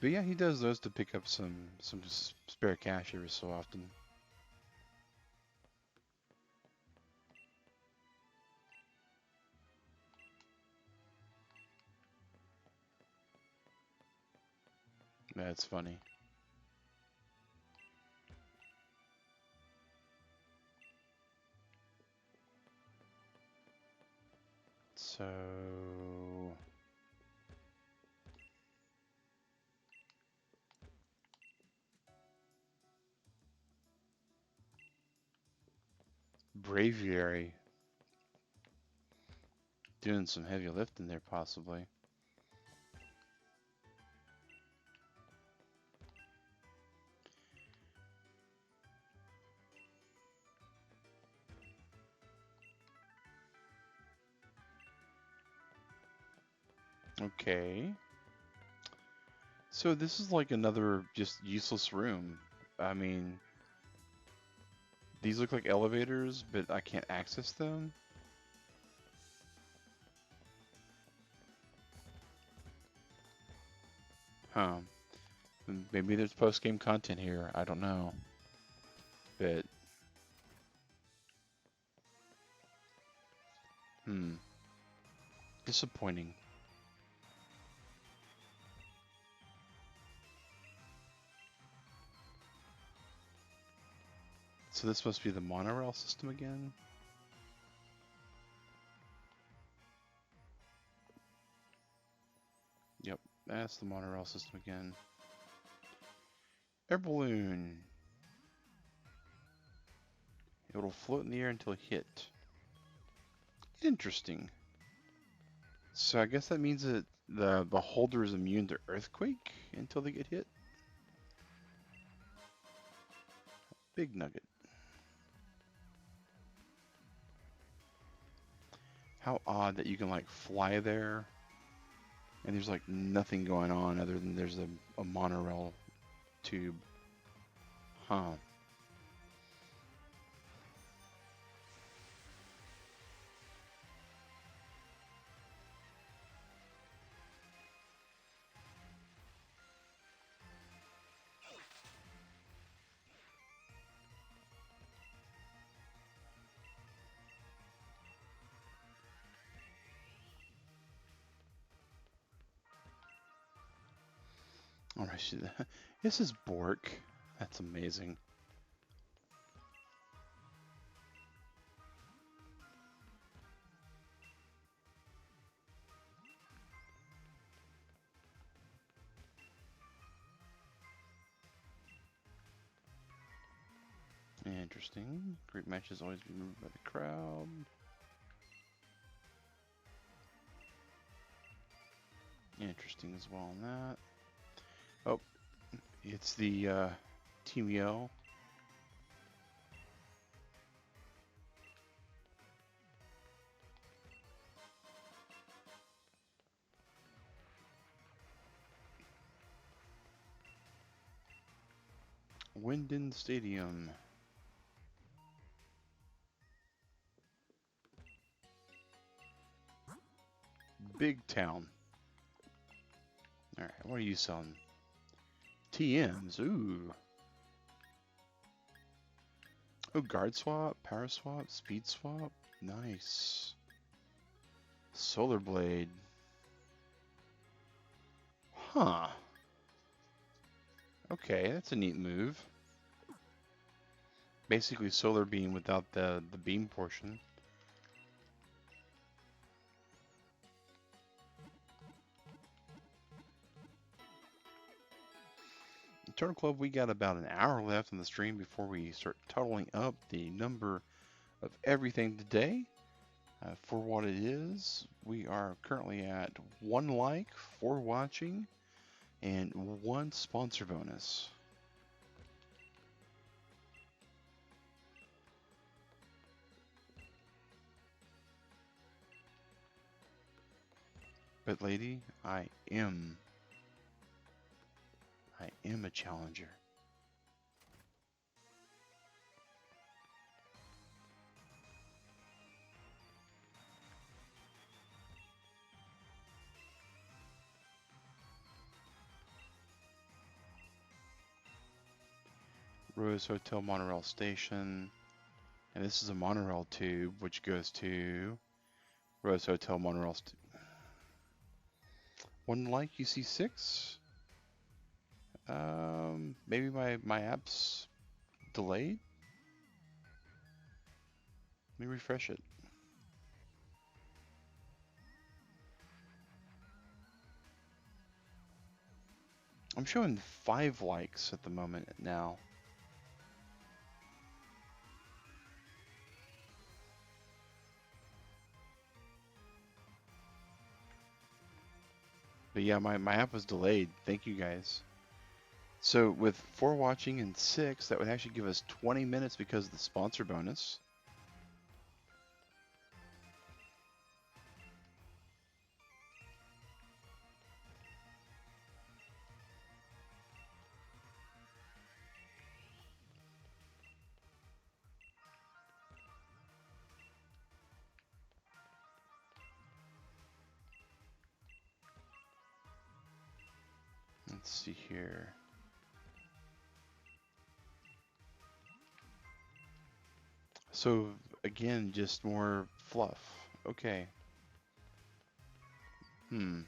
But yeah, he does those to pick up some spare cash every so often. That's funny. So Braviary doing some heavy lifting there, possibly. Okay. So this is like another just useless room. I mean, these look like elevators, but I can't access them. Huh. Maybe there's post-game content here. I don't know. But, disappointing. So this must be the monorail system again? Yep, that's the monorail system again. Air balloon. It'll float in the air until hit. Interesting. So I guess that means that the holder is immune to earthquake until they get hit. Big nugget. How odd that you can like fly there and there's like nothing going on other than there's a monorail tube. Huh. Alright, this is Bork. That's amazing. Interesting. Great matches always be moved by the crowd. Interesting as well on that. Oh, it's the Team Yell. Winden Stadium. Big Town. Alright, what are you selling? TMs, ooh. Oh, guard swap, power swap, speed swap. Nice. Solar Blade. Huh. Okay, that's a neat move. Basically Solar Beam without the beam portion. Turtle Club, we got about an hour left on the stream before we start totaling up the number of everything today. For what it is, we are currently at 1 like, 4 watching, and 1 sponsor bonus. But lady, I am a challenger. Rose Hotel Monorail Station. And this is a monorail tube which goes to Rose Hotel Monorail. 1 like, you see 6? Maybe my app's delayed? Let me refresh it. I'm showing 5 likes at the moment now. But yeah, my app was delayed. Thank you guys. So with 4 watching and 6, that would actually give us 20 minutes because of the sponsor bonus. Let's see here. So again, just more fluff. Okay. Hmm.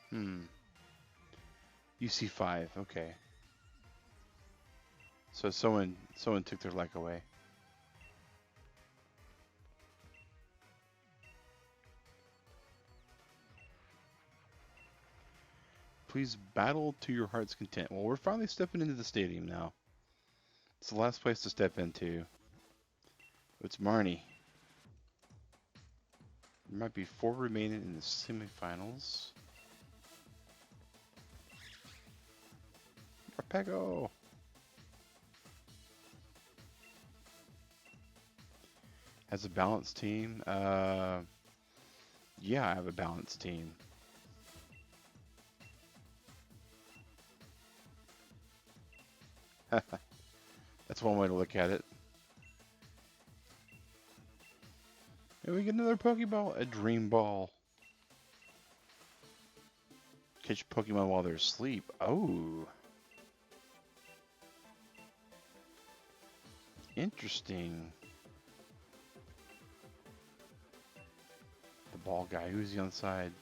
Hmm. UC5. Okay. So someone took their like away. Please battle to your heart's content. Well, we're finally stepping into the stadium now. It's the last place to step into. It's Marnie. There might be 4 remaining in the semifinals. Arpego! Has a balanced team. Yeah, I have a balanced team. That's one way to look at it. And we get another Pokeball. A Dream Ball. Catch Pokemon while they're asleep. Oh. Interesting. The ball guy. Who's he on the side?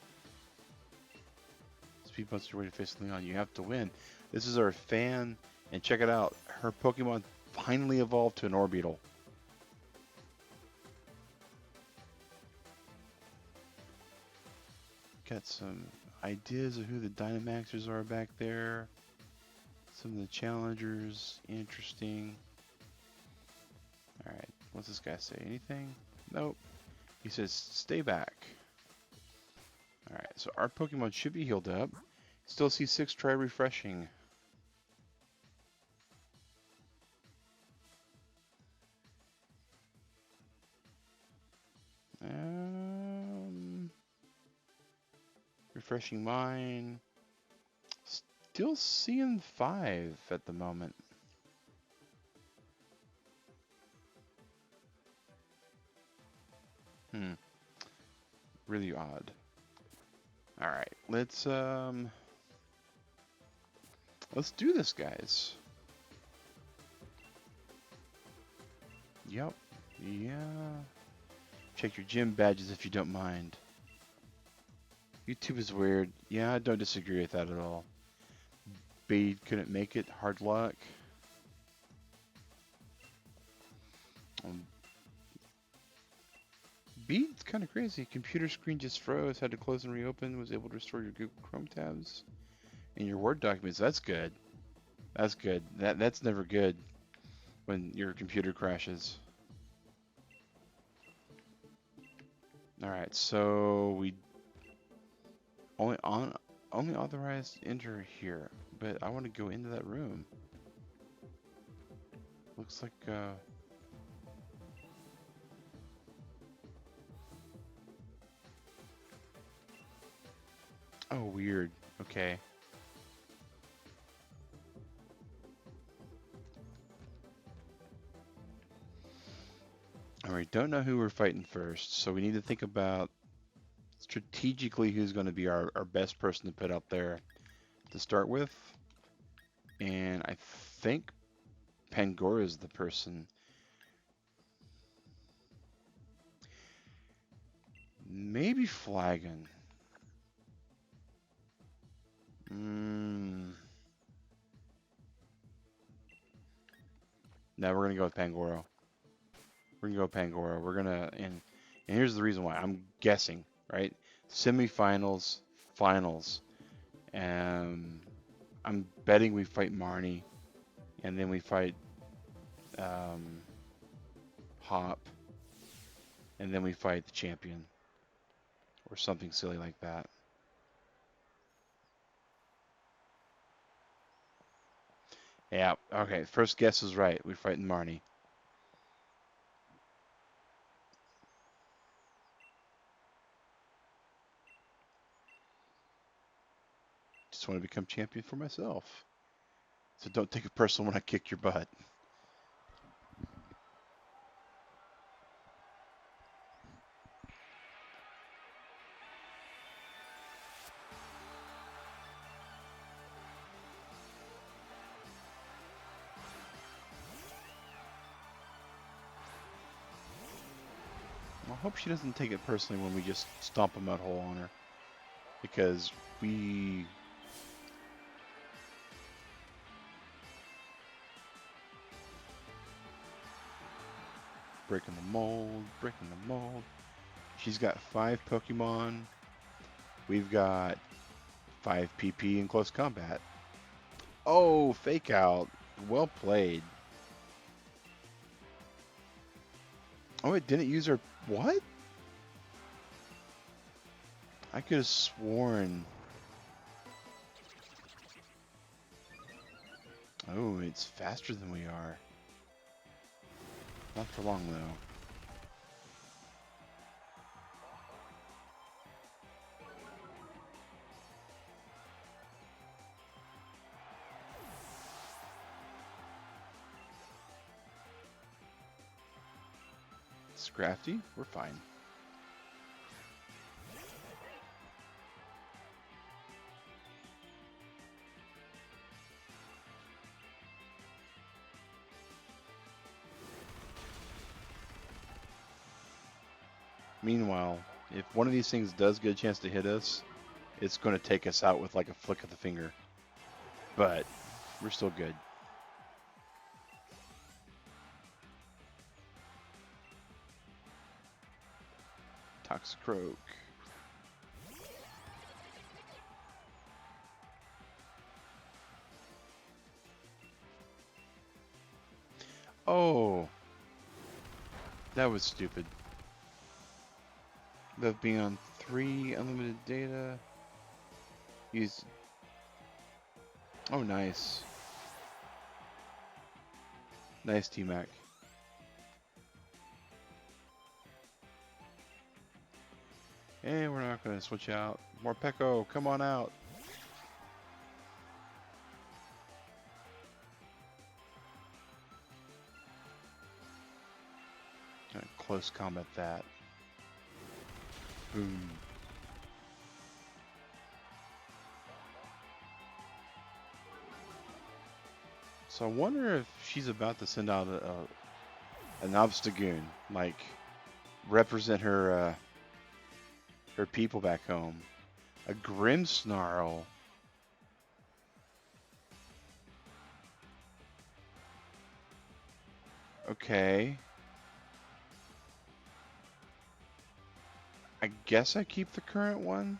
Speed Monster way to face Leon. You have to win. This is our fan. And check it out. Her Pokemon finally evolved to an Orbeetle. Got some ideas of who the Dynamaxers are back there. Some of the challengers. Interesting. Alright. What's this guy say? Anything? Nope. He says, stay back. Alright, so our Pokemon should be healed up. Still C6, try refreshing. Refreshing mine. Still seeing 5 at the moment. Really odd. Alright, let's do this, guys. Yep. Yeah. Check your gym badges if you don't mind. YouTube is weird. Yeah, I don't disagree with that at all. Bade couldn't make it. Hard luck. Bede's kind of crazy. Computer screen just froze. Had to close and reopen. Was able to restore your Google Chrome tabs and your Word documents. That's good. That's good. That's never good when your computer crashes. All right, so we only authorized enter here, but I want to go into that room. Looks like oh, weird. Okay. All right, don't know who we're fighting first, so we need to think about strategically who's going to be our best person to put out there to start with. And I think Pangoro is the person. Maybe Flagon. No, we're gonna go with Pangoro. We're gonna go with Pangoro. We're gonna, and And here's the reason why. I'm guessing, right? Semifinals, finals. I'm betting we fight Marnie, and then we fight um, Hop, and then we fight the champion, or something silly like that. Yeah, okay, first guess is right. We're fighting Marnie. Just want to become champion for myself. So don't take it personal when I kick your butt. I hope she doesn't take it personally when we just stomp a mud hole on her. Because we... breaking the mold, breaking the mold. She's got 5 Pokemon. We've got 5 PP in close combat. Oh, fake out. Well played. Oh, it didn't use her... What? I could have sworn... Oh, it's faster than we are. Not for long, though. Scrafty, we're fine. Meanwhile, if one of these things does get a chance to hit us, it's going to take us out with like a flick of the finger. But we're still good. Toxicroak. Oh, that was stupid. That being on 3 unlimited data. Use. Oh, nice. Nice, T-Mac. And we're not going to switch out. Morpeko, come on out. Gonna close combat that. Boom. So I wonder if she's about to send out an Obstagoon, like represent her her people back home. A Grimmsnarl. Okay. I guess I keep the current one.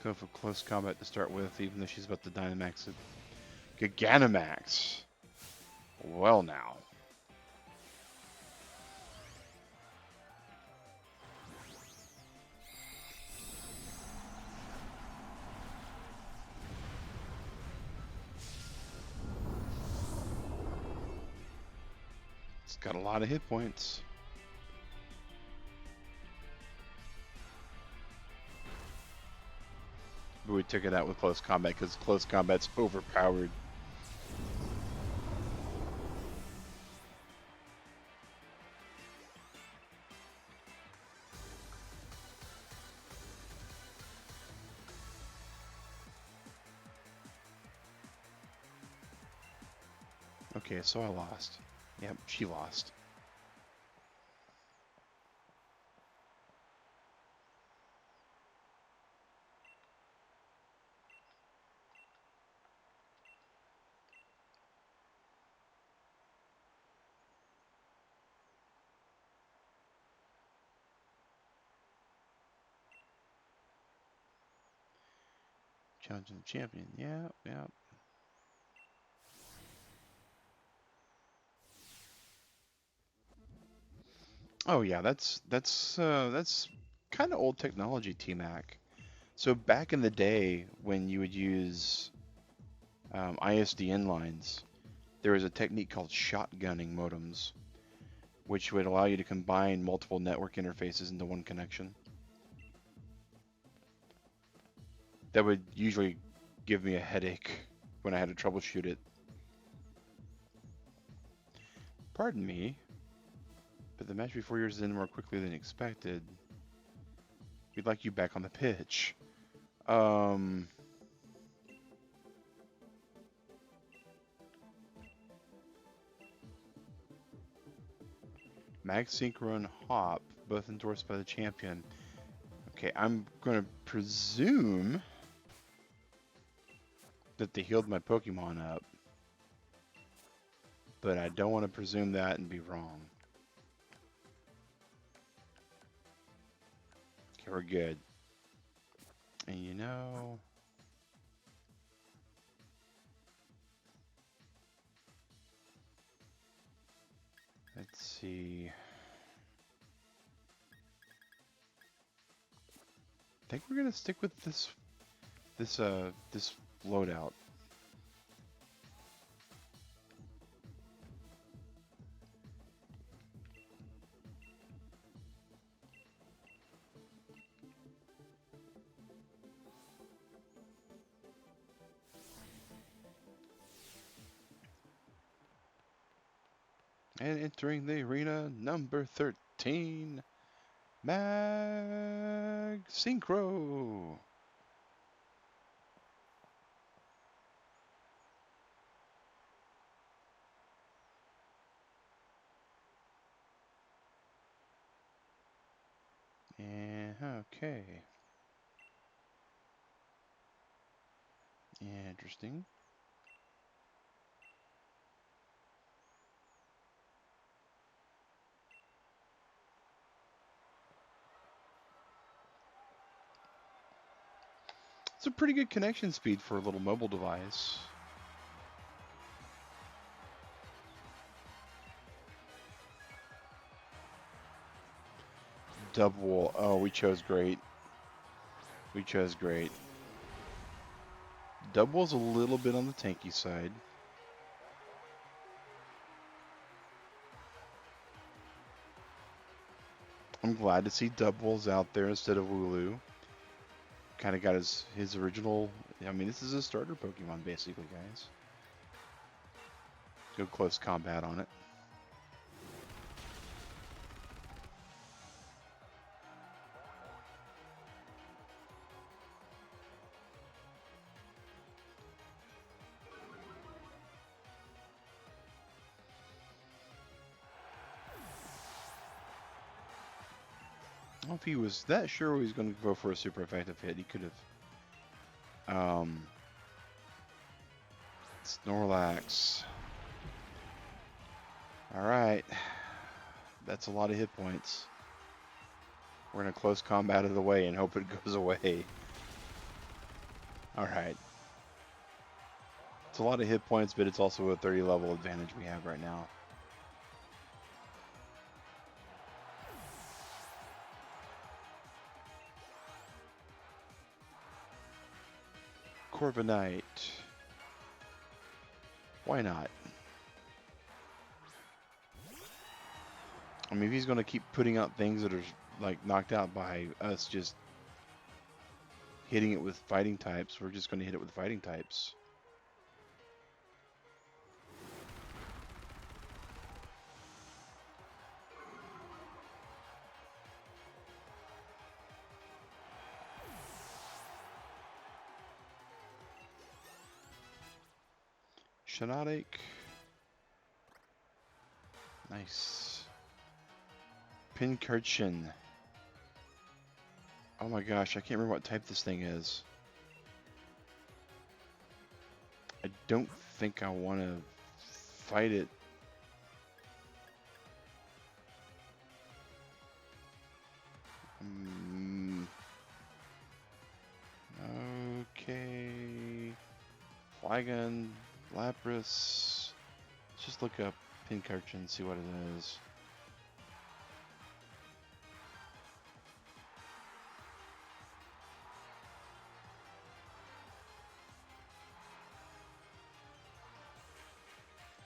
Go for close combat to start with, even though she's about to Dynamax it. Gigantamax. Well now. It's got a lot of hit points. But we took it out with close combat because close combat's overpowered. Okay, so I lost. Yep, she lost. Challenging the champion. Yeah, yeah. Oh yeah, that's kind of old technology, T-Mac. So back in the day when you would use ISDN lines, there was a technique called shotgunning modems, which would allow you to combine multiple network interfaces into one connection. That would usually give me a headache when I had to troubleshoot it. Pardon me, but the match before yours ended more quickly than expected. We'd like you back on the pitch. Um, Max Synchro and Hop, both endorsed by the champion. Okay, I'm going to presume that they healed my Pokemon up, but I don't want to presume that and be wrong. Okay, we're good. And you know, let's see. I think we're gonna stick with this loadout. And entering the arena, number 13, Mag Synchro. And okay, interesting. It's a pretty good connection speed for a little mobile device. Double. Oh, we chose great. We chose great. Double's a little bit on the tanky side. I'm glad to see Double's out there instead of Wooloo. Kind of got his original. I mean, this is a starter Pokemon, basically, guys. Go close combat on it. I don't know if he was that sure he was going to go for a super effective hit. He could have. Snorlax. Alright. That's a lot of hit points. We're going to close combat of the way and hope it goes away. Alright. It's a lot of hit points, but it's also a 30 level advantage we have right now. Corviknight. Why not? I mean, if he's going to keep putting out things that are like knocked out by us just hitting it with fighting types, we're just going to hit it with fighting types. Shinodic. Nice. Pincurchin. Oh my gosh, I can't remember what type this thing is. I don't think I want to fight it. Okay. Flygon, Lapras. Let's just look up Pincurchin and see what it is.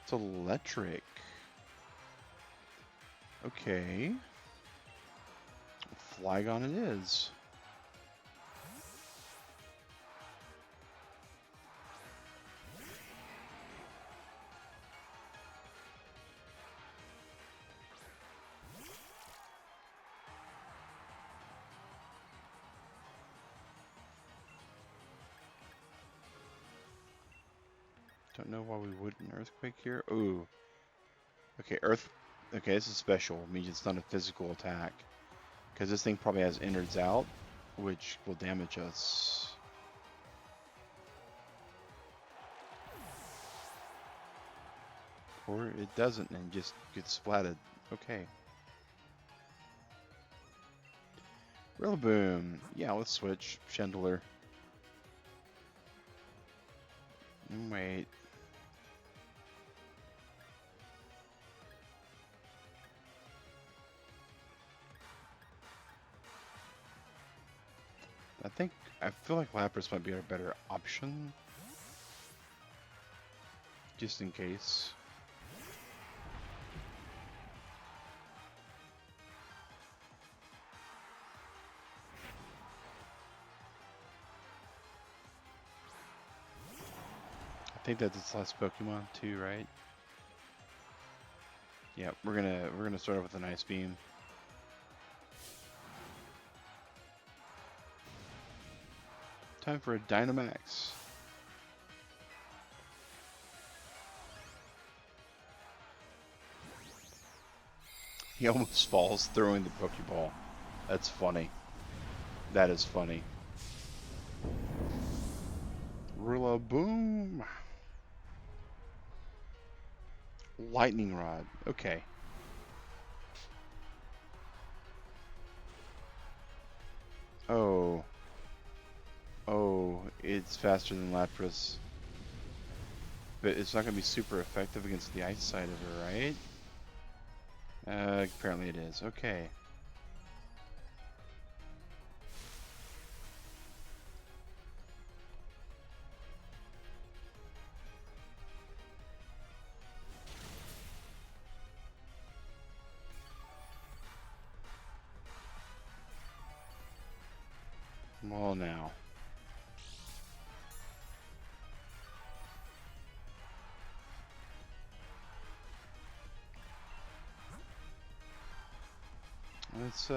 It's electric. Okay. Flygon it is. Don't know why we wouldn't earthquake here. Ooh. Okay, Okay, this is special. It means it's not a physical attack. Because this thing probably has innards out, which will damage us. Or it doesn't and just gets splatted. Okay. Rillaboom. Yeah, let's switch. Chandelier. Wait. I feel like Lapras might be a better option. Just in case. I think that's its last Pokemon too, right? Yeah, we're gonna start off with an Ice Beam. Time for a Dynamax. He almost falls throwing the Pokeball. That's funny. That is funny. Rillaboom. Lightning Rod. Okay. Oh. Oh, it's faster than Lapras. But it's not going to be super effective against the ice side of her, right? Apparently it is. Okay. Well, now. Let's,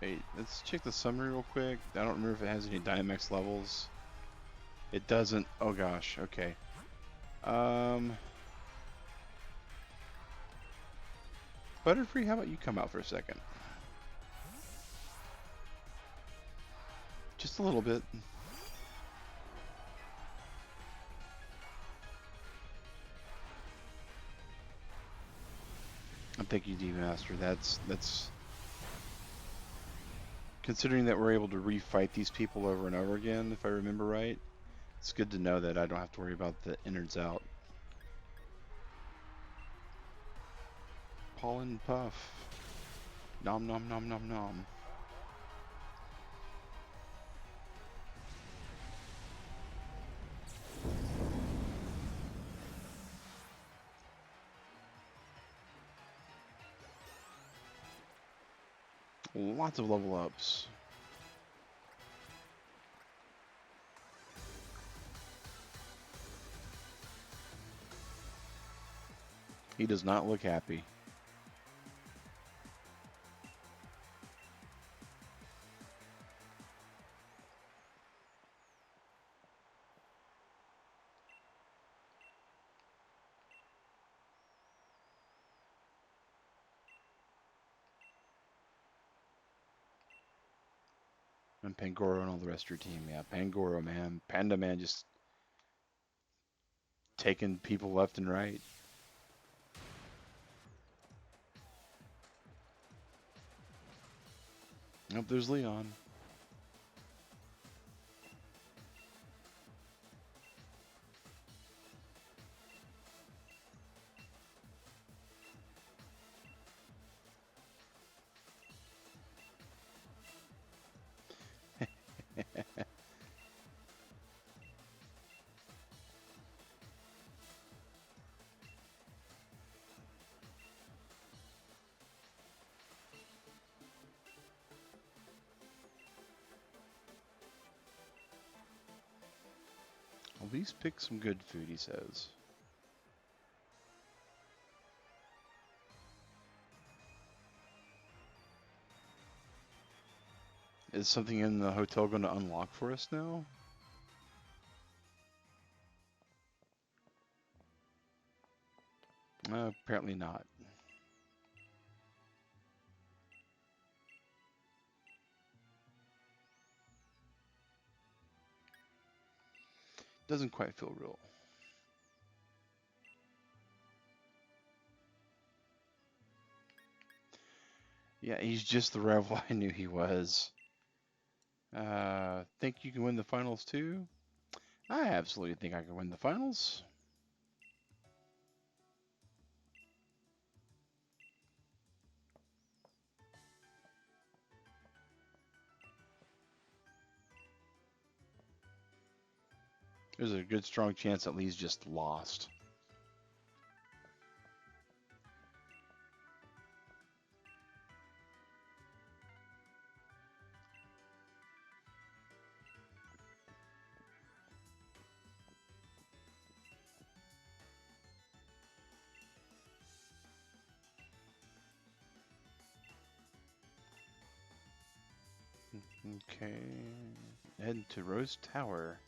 wait, let's check the summary real quick. I don't remember if it has any Dynamax levels. It doesn't. Oh gosh, okay. Butterfree, how about you come out for a second? Just a little bit. I'm thinking D-Master. That's considering that we're able to refight these people over and over again, if I remember right. It's good to know that I don't have to worry about the innards out. Pollen Puff. Nom nom nom nom nom. Lots of level ups. He does not look happy. And Pangoro and all the rest of your team. Yeah, Pangoro, man. Panda Man just taking people left and right. Nope, there's Leon. At least pick some good food, he says. Is something in the hotel going to unlock for us now? Apparently not. Doesn't quite feel real. Yeah, he's just the rebel I knew he was. Think you can win the finals too? I absolutely think I can win the finals. There's a good strong chance that Lee's just lost. Okay. Head to Rose Tower.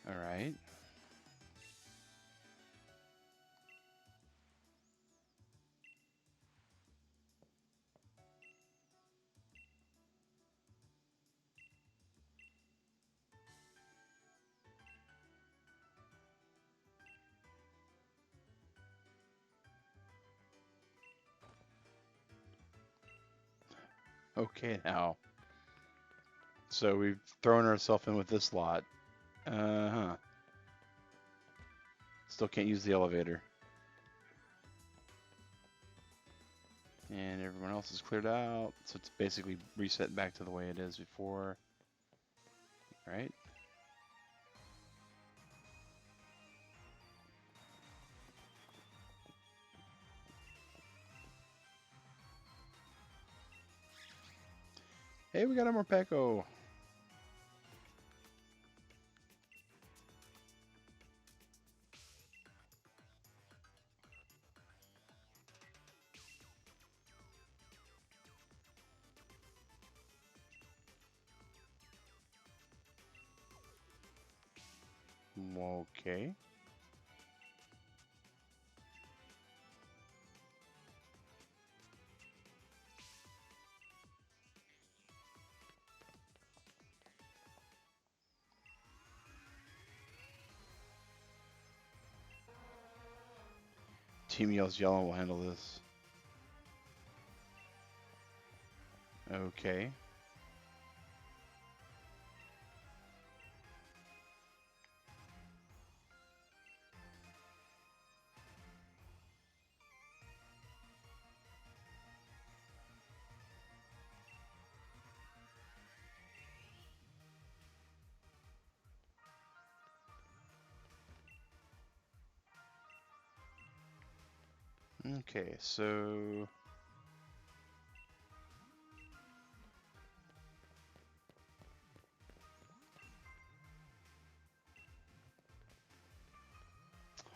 Alright. Okay now. So we've thrown ourselves in with this lot. Uh-huh. Still can't use the elevator. And everyone else is cleared out. So it's basically reset back to the way it is before. Right? Hey, we got a Morpeko. Okay. Team Yells Yellow will handle this. Okay. Okay, so...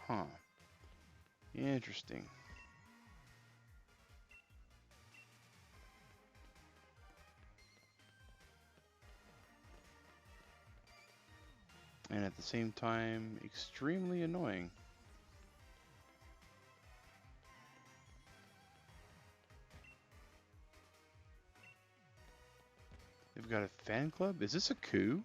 Huh. Interesting. And at the same time, extremely annoying. They've got a fan club? Is this a coup?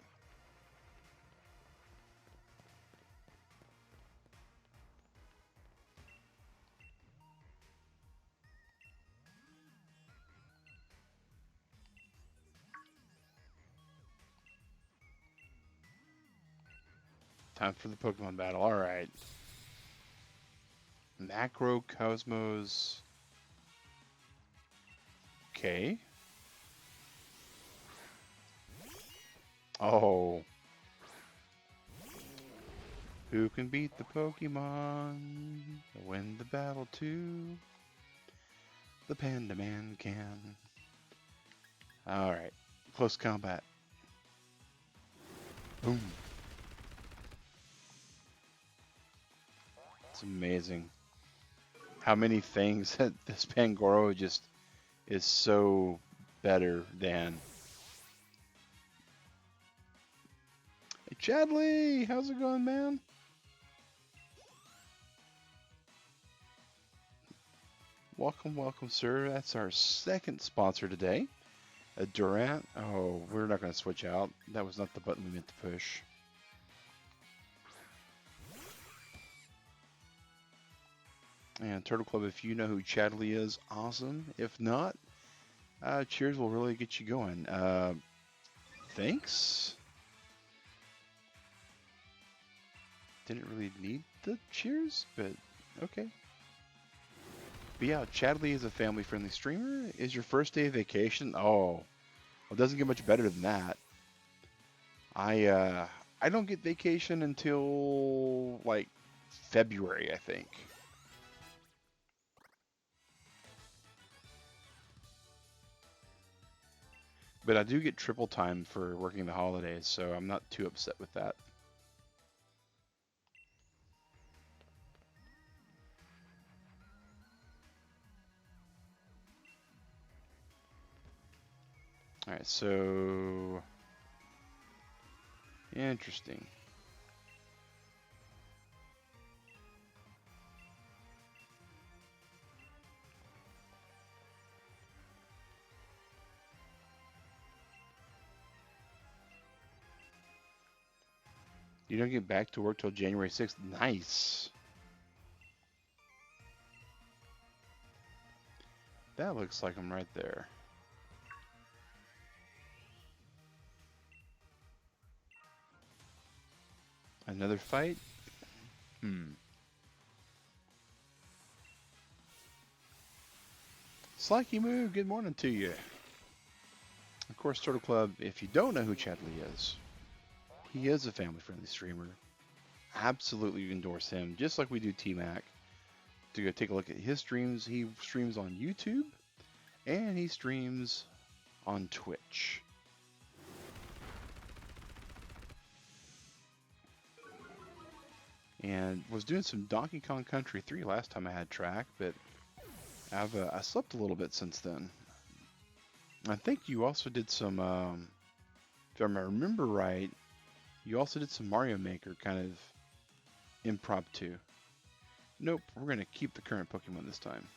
Time for the Pokemon battle. Alright. Macro Cosmos. Okay. Oh. Who can beat the Pokemon? Win the battle too. The Panda Man can. Alright. Close combat. Boom. amazing how many things that this Pangoro just is so better than. Hey, Chadley, how's it going, man? Welcome, welcome, sir. That's our second sponsor today. A Durant. Oh, we're not going to switch out. That was not the button we meant to push. And Turtle Club, if you know who Chadley is, awesome. If not, cheers will really get you going. Thanks. Didn't really need the cheers, but okay. But yeah, Chadley is a family-friendly streamer. Is your first day of vacation? Oh, well, it doesn't get much better than that. I don't get vacation until like February, I think. But I do get triple time for working the holidays, so I'm not too upset with that. Alright, so interesting. You don't get back to work till January 6th. Nice. That looks like I'm right there. Another fight? Slacky Moo, good morning to you. Of course, Turtle Club, if you don't know who Chadley is, he is a family-friendly streamer. Absolutely endorse him, just like we do T-Mac. To go take a look at his streams, he streams on YouTube, and he streams on Twitch. And was doing some Donkey Kong Country 3 last time I had track, but I slept a little bit since then. I think you also did some, if I remember right, you also did some Mario Maker kind of impromptu. Nope, we're going to keep the current Pokemon this time.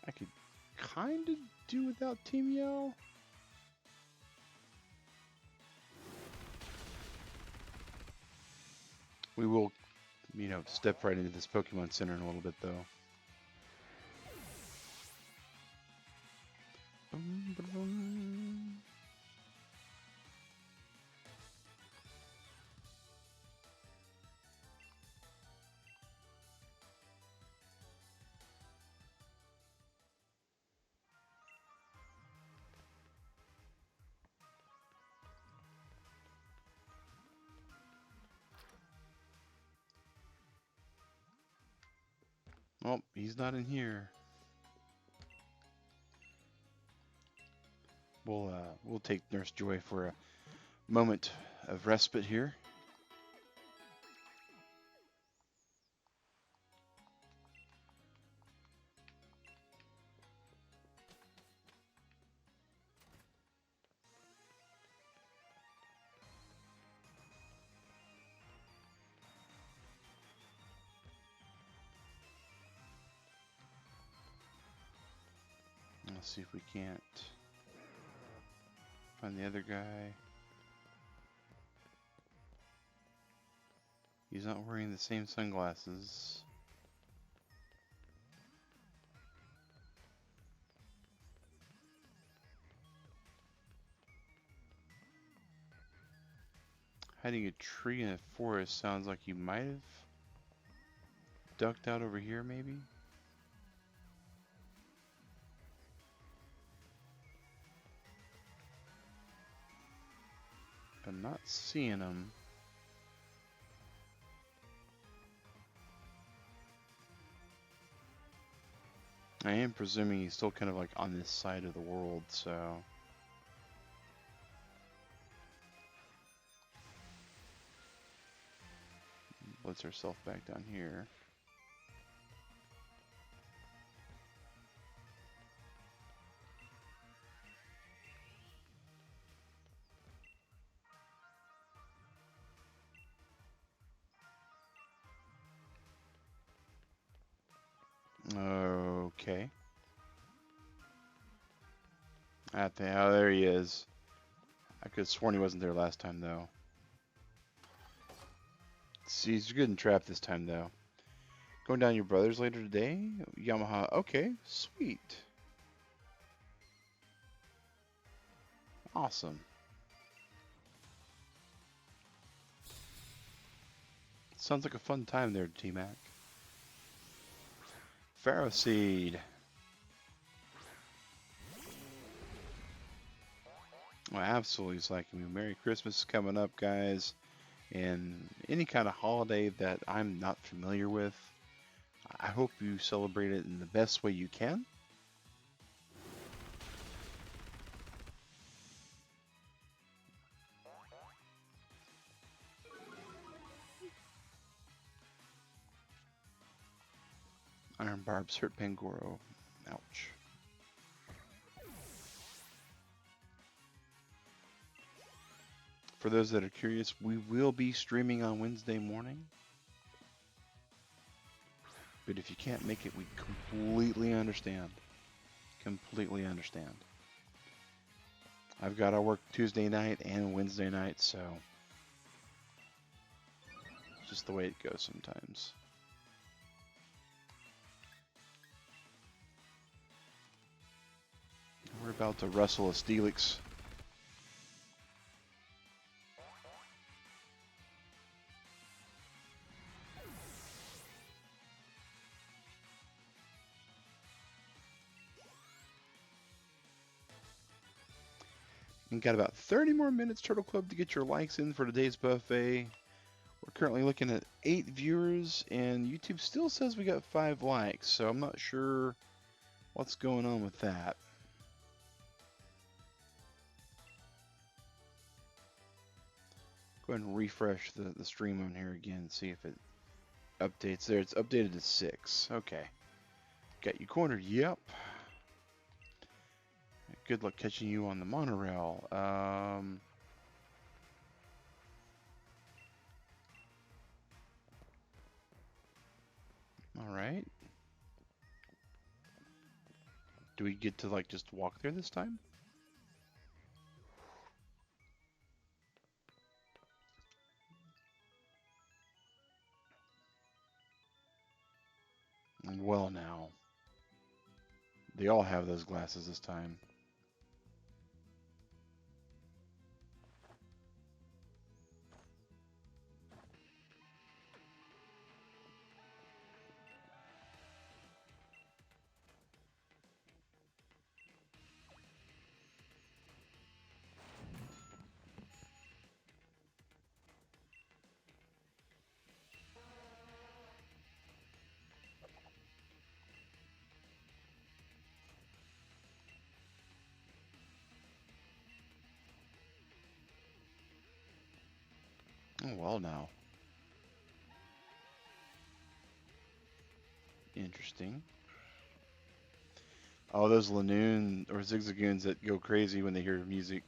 I could kind of do without Team Yell. We will, step right into this Pokemon Center in a little bit, though. Oh, he's not in here. We'll take Nurse Joy for a moment of respite here. Let's see if we can't find the other guy. He's not wearing the same sunglasses. Hiding a tree in a forest sounds like you might have ducked out over here, maybe? I'm not seeing him. I am presuming he's still kind of like on this side of the world, so. Let's ourselves back down here. Okay. Oh, there he is. I could have sworn he wasn't there last time, though. See, he's good and trapped this time, though. Going down your brother's later today? Yamaha. Okay, sweet. Awesome. Sounds like a fun time there, T-Mac. Pharaoh Seed. Well, absolutely, it's like Merry Christmas is coming up, guys. And any kind of holiday that I'm not familiar with, I hope you celebrate it in the best way you can. Iron Barbs hurt Pangoro. Ouch. For those that are curious, we will be streaming on Wednesday morning. But if you can't make it, we completely understand. Completely understand. I've got to work Tuesday night and Wednesday night, so it's just the way it goes sometimes. We're about to wrestle a Steelix. And got about 30 more minutes, Turtle Club, to get your likes in for today's buffet. We're currently looking at 8 viewers, and YouTube still says we got 5 likes, so I'm not sure what's going on with that. Go ahead and refresh the stream on here again, see if it updates there. It's updated to 6. Okay. Got you cornered. Yep. Good luck catching you on the monorail. All right. Do we get to like just walk there this time? Well, now. They all have those glasses this time. Oh, well, now. Interesting. Oh, those Lanoon or Zigzagoons that go crazy when they hear music.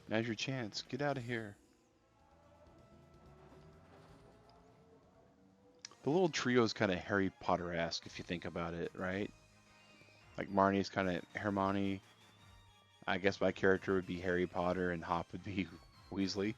Now's your chance. Get out of here. The little trio is kind of Harry Potter-esque if you think about it, right? Like Marnie's kind of Hermione. I guess my character would be Harry Potter and Hop would be Weasley.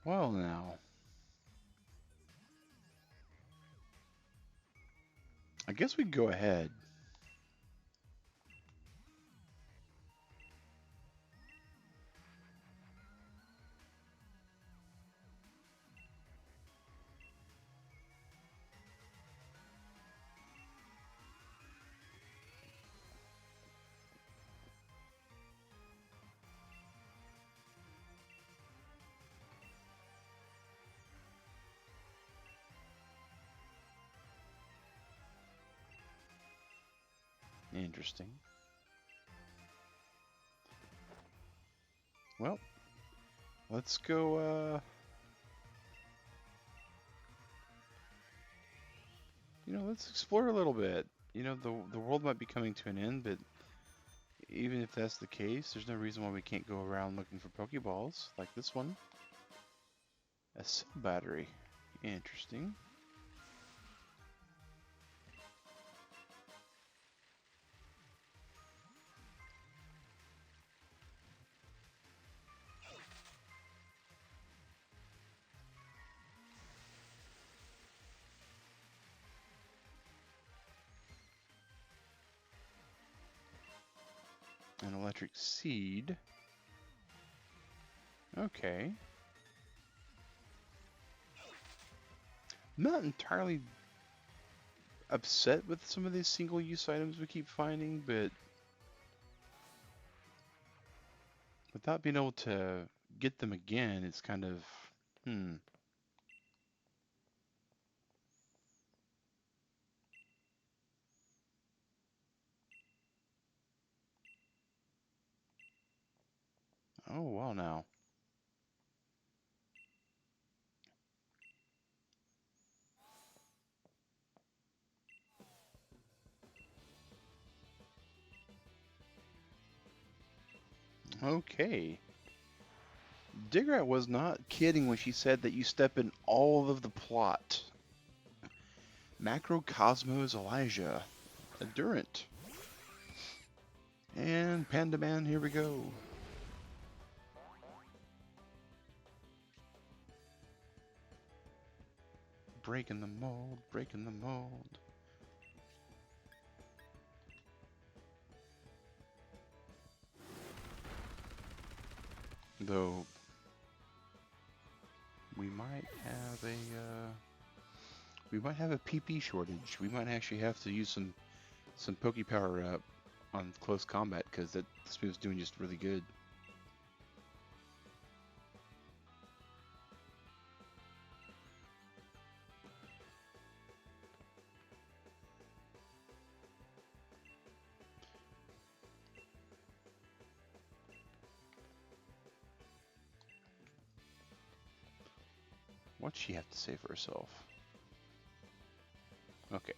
Well, now. I guess we can go ahead. Interesting. Well, let's go, let's explore a little bit. The world might be coming to an end, but even if that's the case, there's no reason why we can't go around looking for Pokeballs, like this one. A cell battery. Interesting. An electric seed. Okay. Not entirely upset with some of these single-use items we keep finding, but without being able to get them again, it's kind of, Oh, well now. Okay. Digrat was not kidding when she said that you step in all of the plot. Macrocosmos Elijah. Adurant. And Panda Man, here we go. Breaking the mold, breaking the mold. Though we might have a PP shortage. We might actually have to use some Poke Power up on close combat because this move's doing just really good. What'd she have to say for herself? Okay.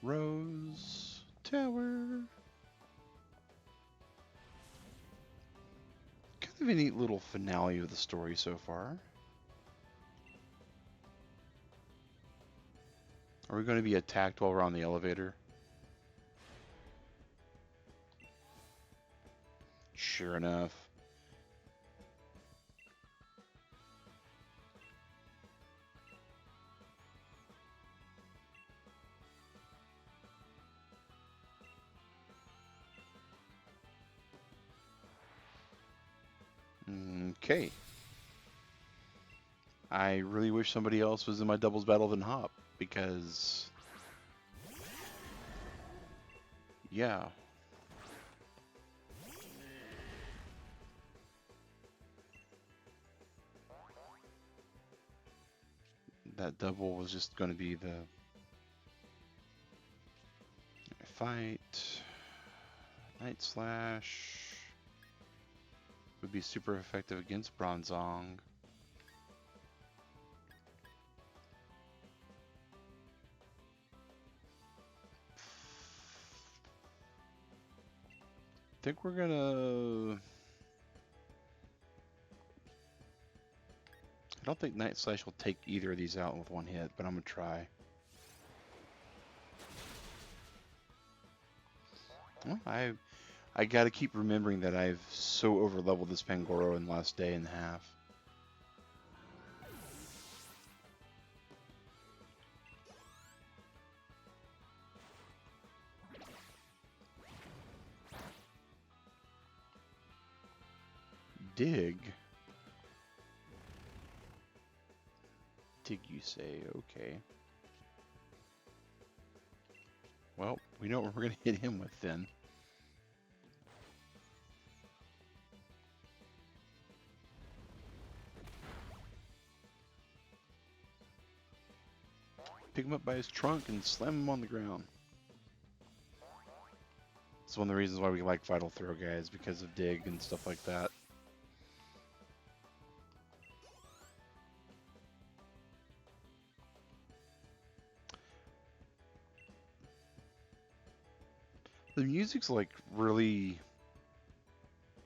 Rose Tower. Kind of a neat little finale of the story so far. Are we going to be attacked while we're on the elevator? Sure enough. Okay. I really wish somebody else was in my doubles battle than Hop, because... yeah. That double was just going to be the fight. Night Slash would be super effective against Bronzong. I think we're gonna... I don't think Night Slash will take either of these out with one hit, but I'm gonna try. Well, I gotta keep remembering that I've so overleveled this Pangoro in the last day and a half. Dig? Dig, you say? Okay. Well, we know what we're gonna hit him with then. pick him up by his trunk and slam him on the ground. It's one of the reasons why we like Vital Throw, guys, because of dig and stuff like that. The music's like really,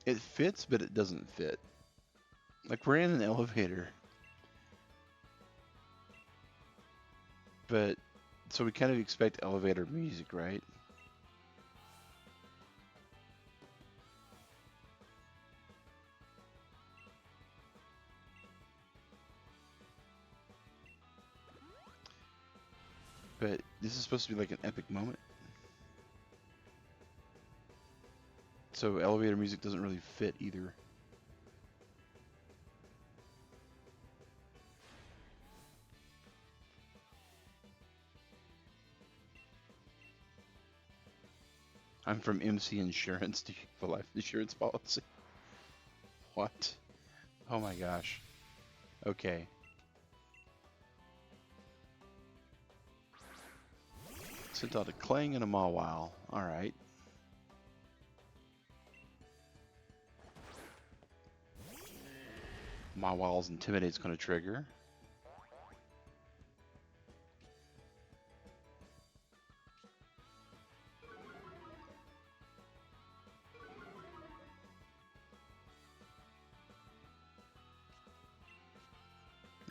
it fits, but it doesn't fit. Like we're in an elevator, but so we kind of expect elevator music, right? But this is supposed to be like an epic moment. So elevator music doesn't really fit either. I'm from MC Insurance. Do you have a life insurance policy? What? Oh my gosh. Okay. Sent out a Clang and a Mawile. Alright. Mawile's Intimidate's going to trigger.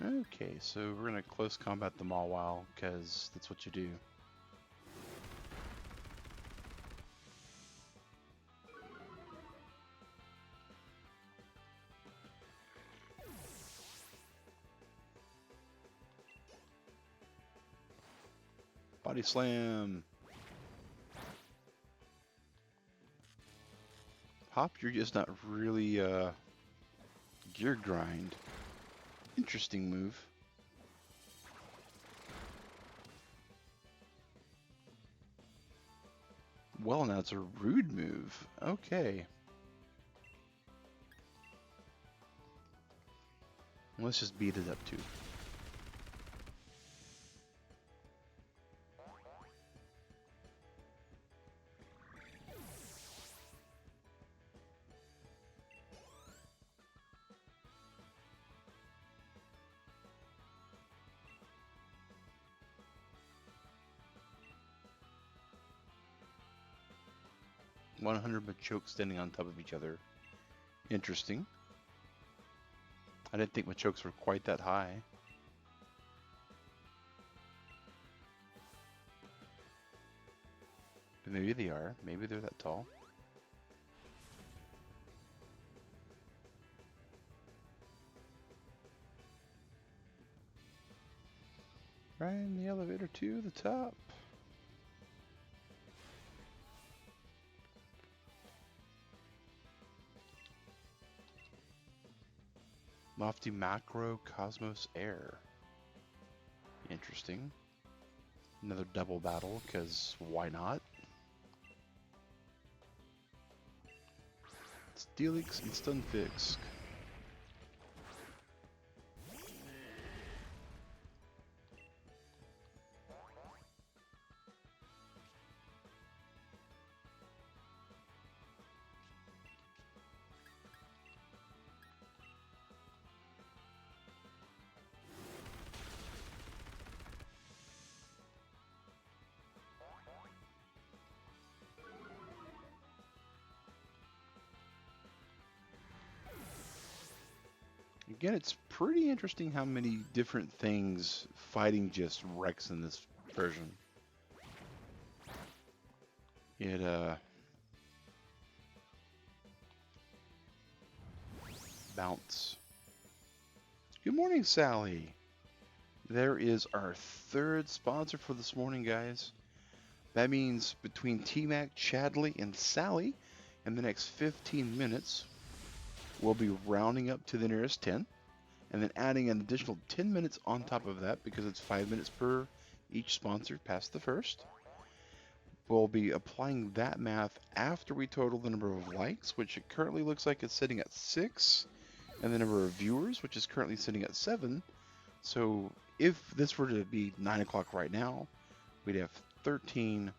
Okay, so we're going to close combat the Mawile, because that's what you do. Body Slam! Hop, you're just not really, Gear Grind. Interesting move. Well, now it's a rude move. Okay. Let's just beat it up too. $100 Machoke standing on top of each other. Interesting. I didn't think Machokes were quite that high. But maybe they are. Maybe they're that tall. Riding the elevator to the top. Lofty Macro Cosmos Air. Interesting. Another double battle, because why not? Steelix and Stunfisk. Again, it's pretty interesting how many different things fighting just wrecks in this version. It, bounce. Good morning, Sally. There is our third sponsor for this morning, guys. That means between T-Mac, Chadley, and Sally, in the next 15 minutes, we'll be rounding up to the nearest 10, and then adding an additional 10 minutes on top of that, because it's 5 minutes per each sponsor past the first. We'll be applying that math after we total the number of likes, which it currently looks like it's sitting at 6, and the number of viewers, which is currently sitting at 7. So if this were to be 9 o'clock right now, we'd have 13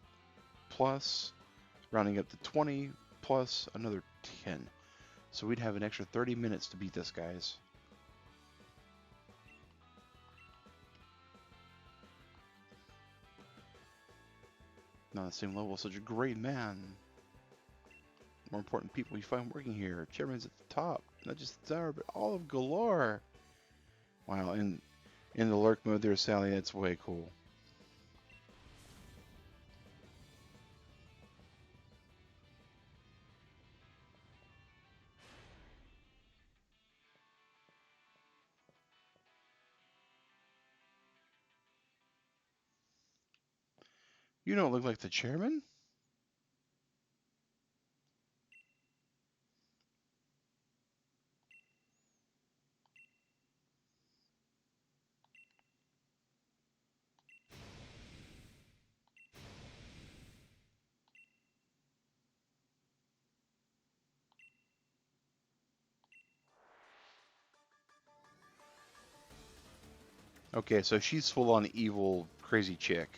plus, rounding up to 20 plus another 10. So we'd have an extra 30 minutes to beat this, guys. Not on the same level, such a great man. More important people you find working here. Chairman's at the top. Not just Thur, but all of Galar. Wow, and in the lurk mode there, Sally, that's way cool. You don't look like the chairman? Okay, so she's full on evil, crazy chick.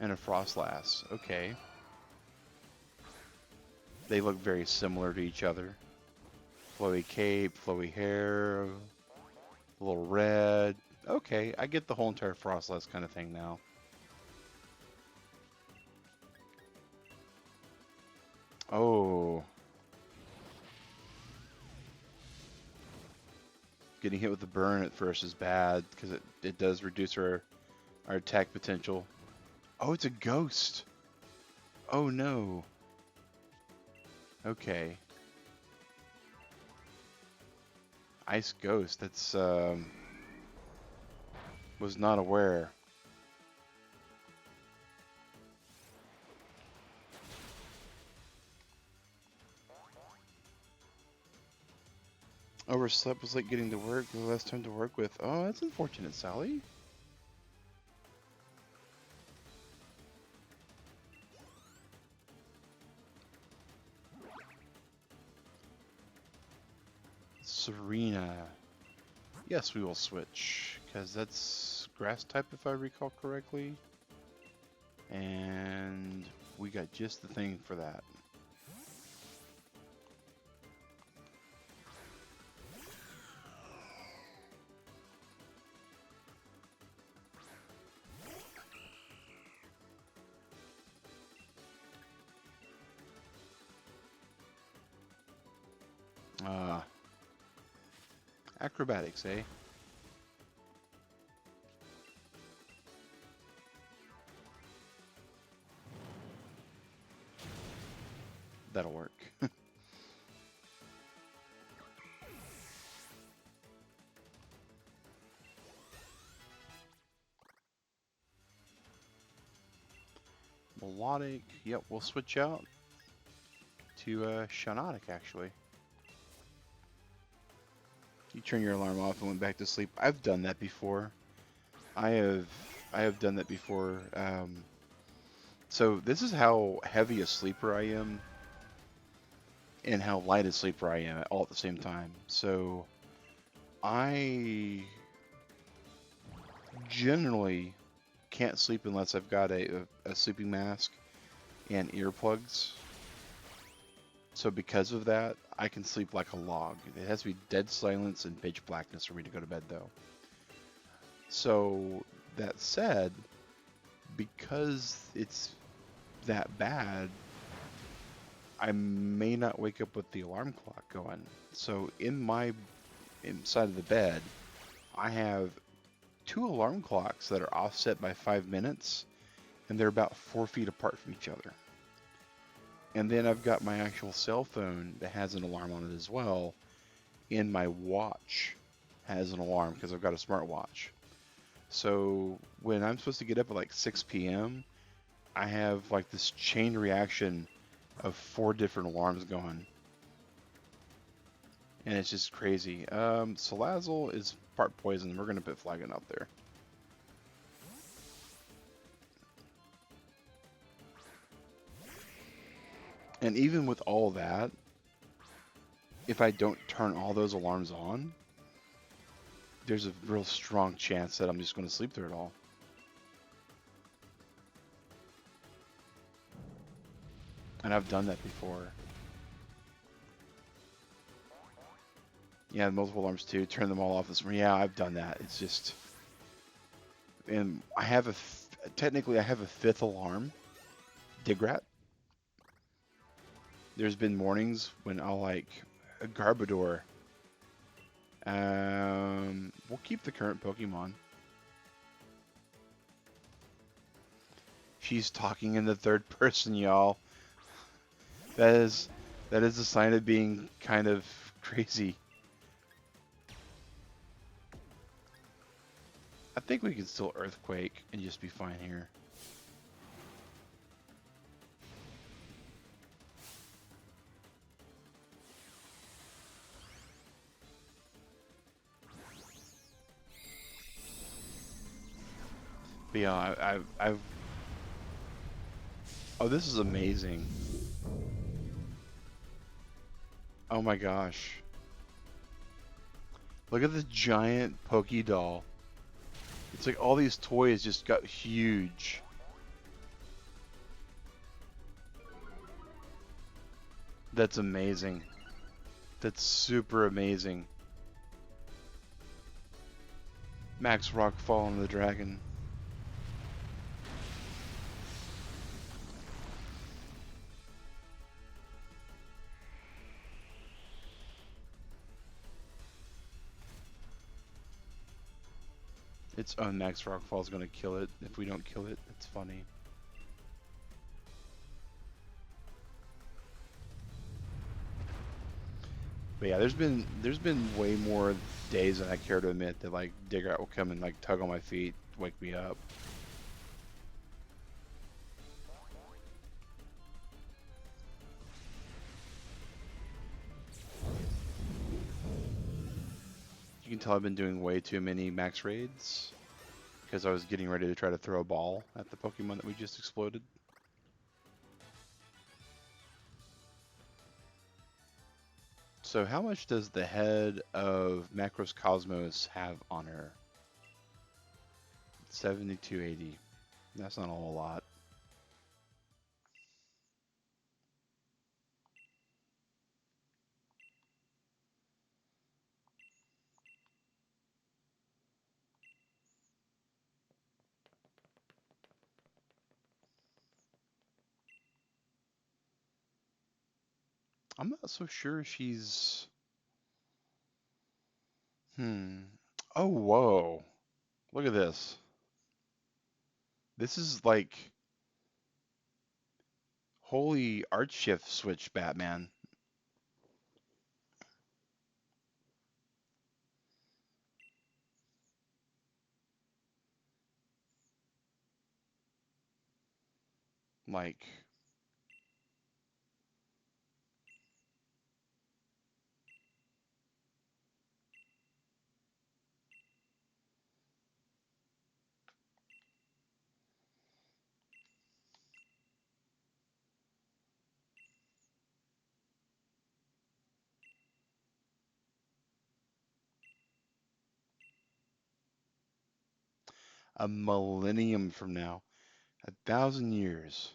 And a frost lass. Okay. They look very similar to each other. Flowy cape, flowy hair, a little red. Okay, I get the whole entire frost lass kind of thing now. Oh. Getting hit with the burn at first is bad because it does reduce our attack potential. Oh, it's a ghost. Oh no. Okay. Ice ghost. That's was not aware. Overslept, was late getting to work. The less time to work with. Oh, that's unfortunate, Sally. Serena. Yes, we will switch, because that's grass type if I recall correctly. And we got just the thing for that. Acrobatics, eh? That'll work. Melodic. Yep, we'll switch out to Shanotic, actually. You turn your alarm off and went back to sleep. I've done that before. I have done that before. So this is how heavy a sleeper I am and how light a sleeper I am all at the same time. So I generally can't sleep unless I've got a sleeping mask and earplugs. So because of that, I can sleep like a log. It has to be dead silence and pitch blackness for me to go to bed, though. So that said, because it's that bad, I may not wake up with the alarm clock going. So inside of the bed, I have 2 alarm clocks that are offset by 5 minutes, and they're about 4 feet apart from each other. And then I've got my actual cell phone that has an alarm on it as well, and my watch has an alarm because I've got a smartwatch. So when I'm supposed to get up at like 6 p.m., I have like this chain reaction of 4 different alarms going. And it's just crazy. Salazzle is part poison. We're going to put Flagon out there. And even with all that, if I don't turn all those alarms on, there's a real strong chance that I'm just going to sleep through it all. And I've done that before. Yeah, multiple alarms too. Turn them all off this morning. Yeah, I've done that. It's just, and I have technically I have a fifth alarm, Digrat. There's been mornings when I'll like a Garbodor. We'll keep the current Pokemon. She's talking in the third person, y'all. That is a sign of being kind of crazy. I think we can still Earthquake and just be fine here. But yeah, I've. Oh, this is amazing. Oh my gosh. Look at the giant Poké doll. It's like all these toys just got huge. That's amazing. That's super amazing. Max Rock Fall on the Dragon. Its own Max Rockfall is gonna kill it. If we don't kill it, it's funny. But yeah, there's been way more days than I care to admit that like Digger will come and like tug on my feet, wake me up. You can tell I've been doing way too many max raids because I was getting ready to try to throw a ball at the Pokemon that we just exploded. So how much does the head of Macros Cosmos have on her? 7280. That's not a whole lot. I'm not so sure she's. Oh, whoa. Look at this. This is like holy art shift switch Batman. Like, a millennium from now. 1,000 years.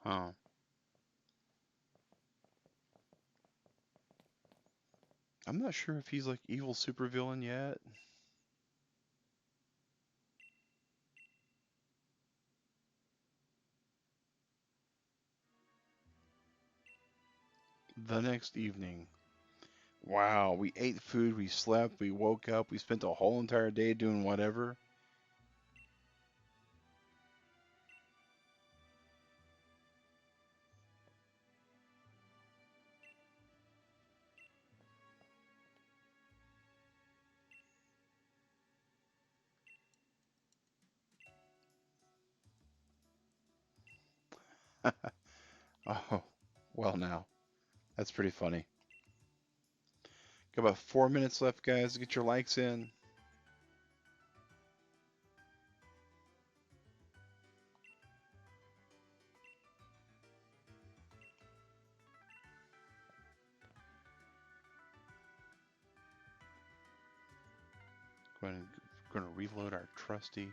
Huh. I'm not sure if he's like evil supervillain yet. The next evening, Wow, we ate food, we slept, we woke up, we spent the whole entire day doing whatever. Oh, well now. That's pretty funny. Got about 4 minutes left, guys. Get your likes in. Going to reload our trusty.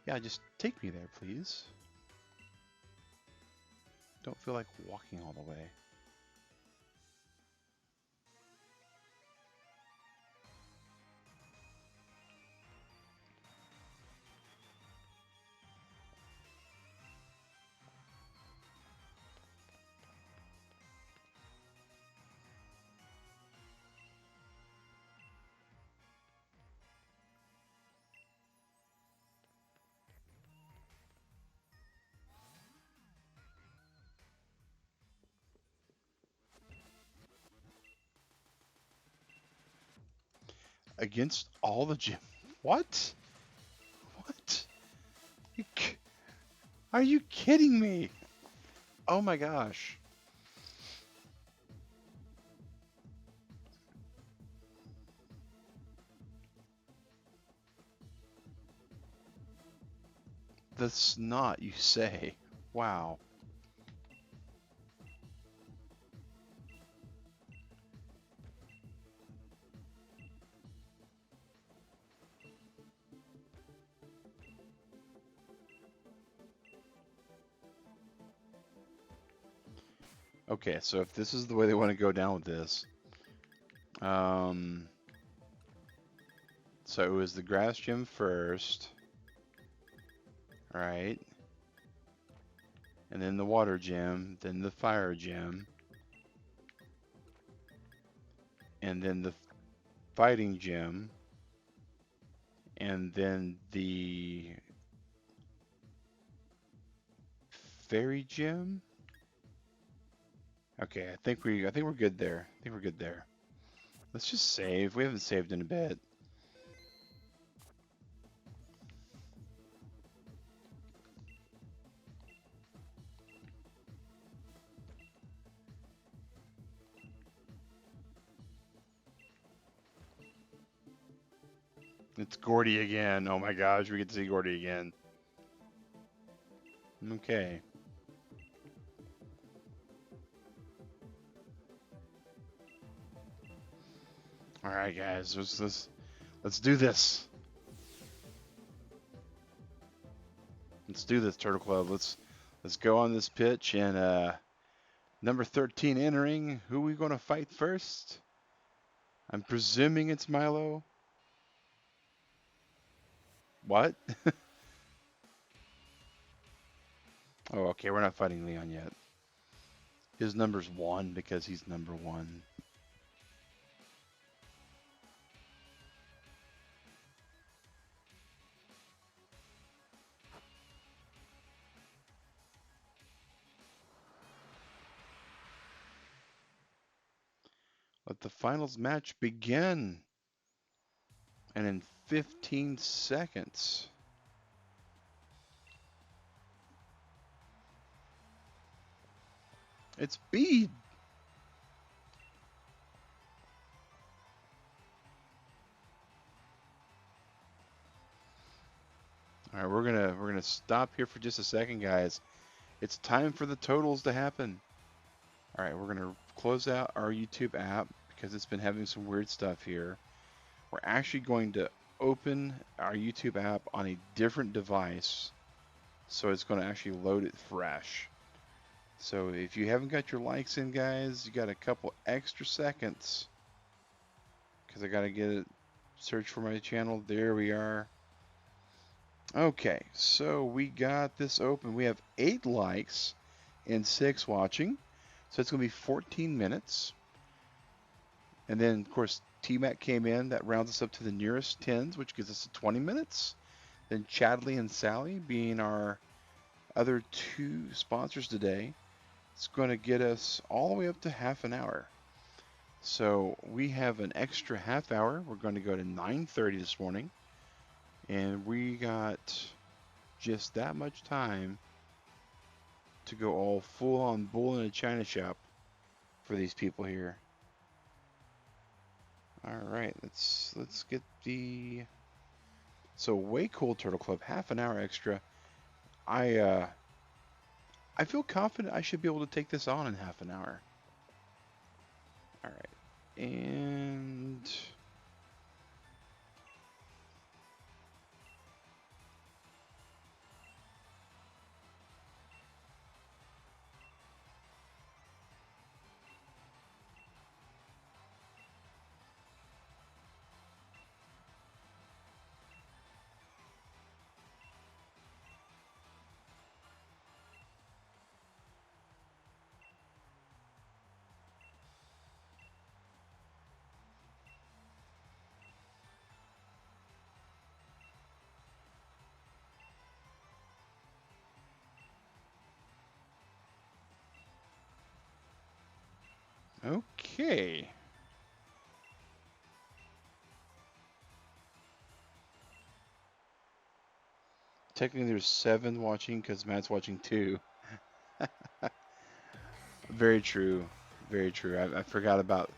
Yeah, just take me there, please. Don't feel like walking all the way. Against all the gym. What? What? Are you kidding me? Oh my gosh. The snot, you say. Wow. Okay, so if this is the way they want to go down with this, so it was the grass gym first, right? And then the water gym, then the fire gym, and then the fighting gym, and then the fairy gym. Okay, I think we're good there. I think we're good there. Let's just save. We haven't saved in a bit. It's Gordy again. Oh my gosh, we get to see Gordy again. Okay. All right, guys. Let's do this. Let's do this, Turtle Club. Let's go on this pitch and number 13 entering. Who are we going to fight first? I'm presuming it's Milo. What? Oh, okay. We're not fighting Leon yet. His number's 1 because he's number 1. Let the finals match begin. And in 15 seconds. It's Bede. All right, we're gonna stop here for just a second, guys. It's time for the totals to happen. All right, we're gonna close out our YouTube app because it's been having some weird stuff here. We're actually going to open our YouTube app on a different device, so it's going to actually load it fresh. So if you haven't got your likes in, guys, you got a couple extra seconds because I got to get it. Search for my channel. There we are. Okay, so we got this open. We have 8 likes and 6 watching. So it's going to be 14 minutes. And then, of course, T-Mac came in. That rounds us up to the nearest 10s, which gives us 20 minutes. Then Chadley and Sally being our other two sponsors today. It's going to get us all the way up to half an hour. So we have an extra half hour. We're going to go to 9:30 this morning. And we got just that much time to go all full on bull in a china shop for these people here. All right, let's get the way cool Turtle Club, half an hour extra. I feel confident I should be able to take this on in half an hour. All right, and okay. Technically, there's 7 watching because Matt's watching 2. Very true. Very true. I forgot about.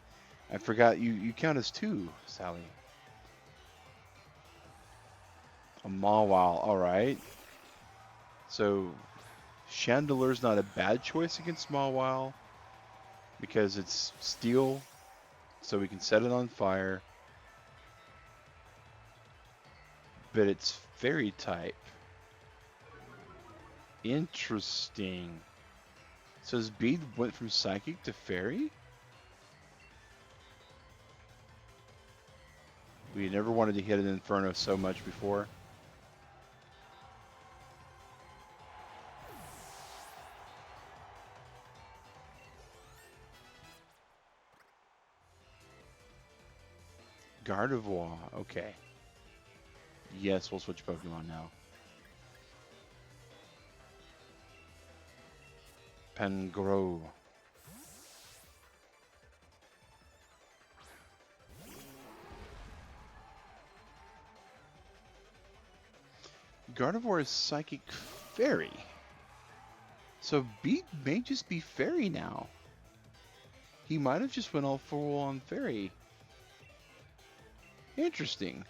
I forgot you count as 2, Sally. A Mawile. All right. So Chandeler's not a bad choice against Mawile because it's steel, so we can set it on fire. But it's fairy type. Interesting. So his bead went from psychic to fairy? We never wanted to hit an Inferno so much before. Gardevoir, okay. Yes, we'll switch Pokemon now. Pangoro. Gardevoir is Psychic Fairy. So Beat may just be Fairy now. He might have just went all full on Fairy. Interesting.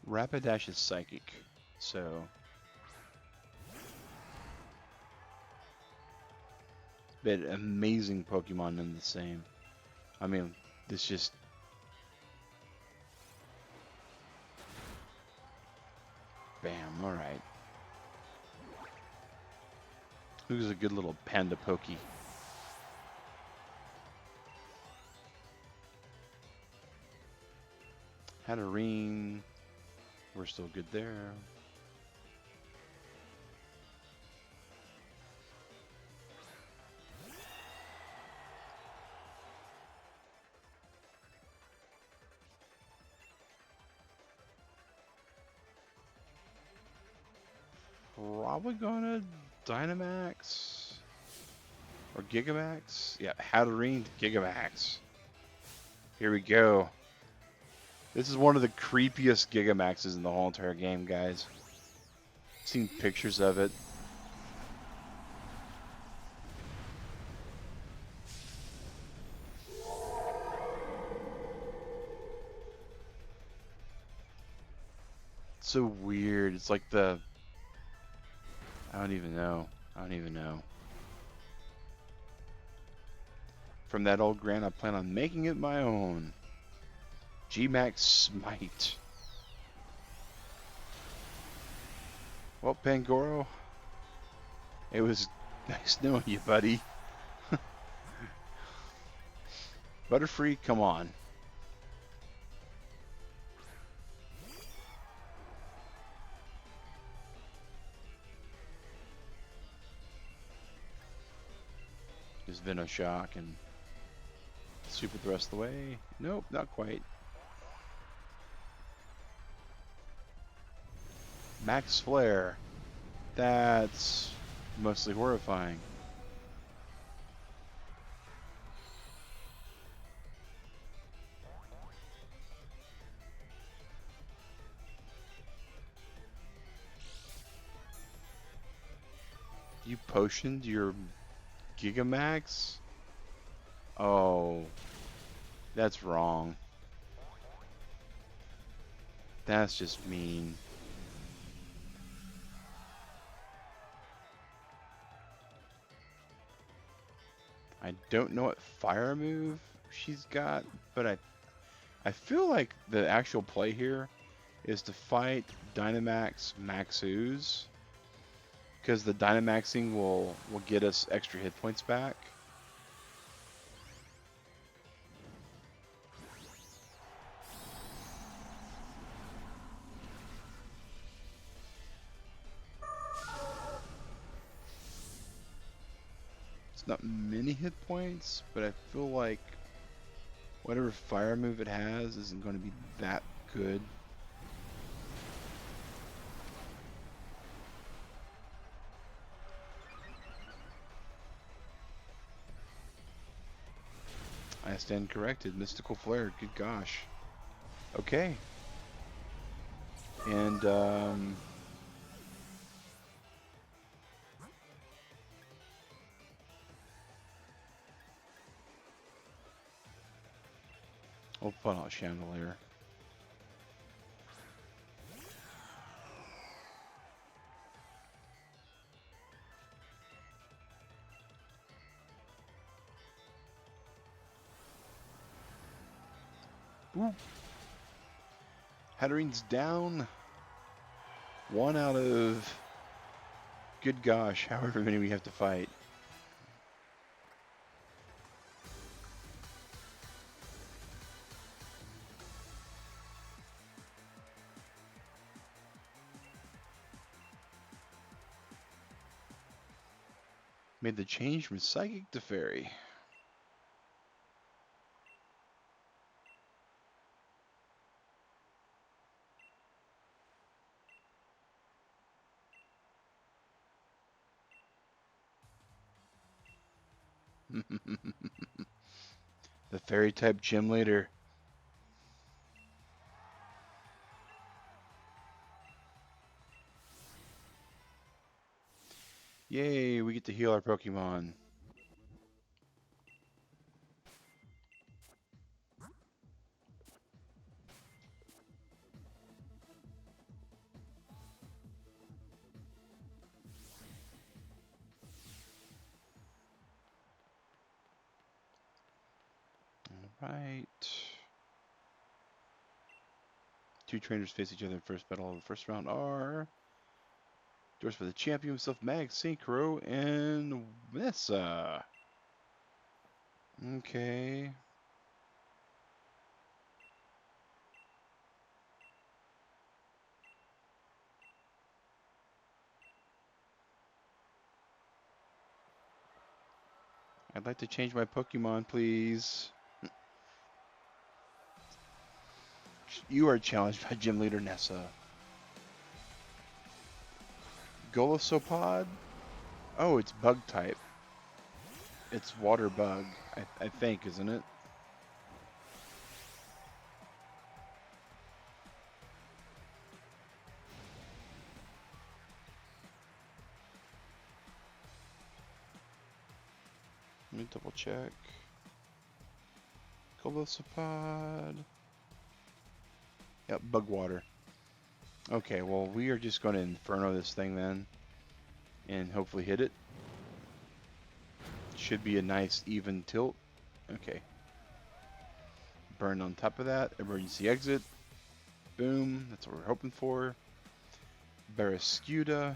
Rapidash is Psychic, so... But amazing Pokemon none the same. I mean, this just... Bam, alright. Who's a good little panda pokey? Hatterene. We're still good there. Probably gonna Dynamax or Gigamax. Yeah, Hatterene to Gigamax. Here we go. This is one of the creepiest Gigamaxes in the whole entire game, guys. Seen pictures of it. It's so weird. It's like the... I don't even know. I don't even know. From that old Grand, I plan on making it my own. G-Max Smite. Well, Pangoro, it was nice knowing you, buddy. Butterfree, come on. use Venoshock and super the rest of the way. Nope, not quite. Max Flare. That's mostly horrifying. You potioned your Gigamax? Oh, that's wrong. That's just mean. I don't know what fire move she's got, but I feel like the actual play here is to fight Dynamax Max Ooze, because the Dynamaxing will get us extra hit points back. It's not many hit points, but I feel like whatever fire move it has isn't going to be that good. I stand corrected. Mystical Flare. Good gosh. Okay. And we'll put out Chandelier. Ooh. Hattering's down. 1 out of, good gosh, however many we have to fight. Made the change from Psychic to Fairy. The Fairy type gym leader. Yay, we get to heal our Pokemon. Alright. 2 trainers face each other in first battle of the first round are doors for the champion himself, Mag, Synchro, and Vanessa. Okay. I'd like to change my Pokemon, please. You are challenged by Gym Leader Nessa. Golisopod? Oh, it's bug type. It's water bug, I think, isn't it? Let me double check. Golisopod. Yep, bug water. Okay, well, we are just going to Inferno this thing then. And hopefully hit it. Should be a nice even tilt. Okay. Burn on top of that. Emergency exit. Boom. That's what we're hoping for. Barrascuda.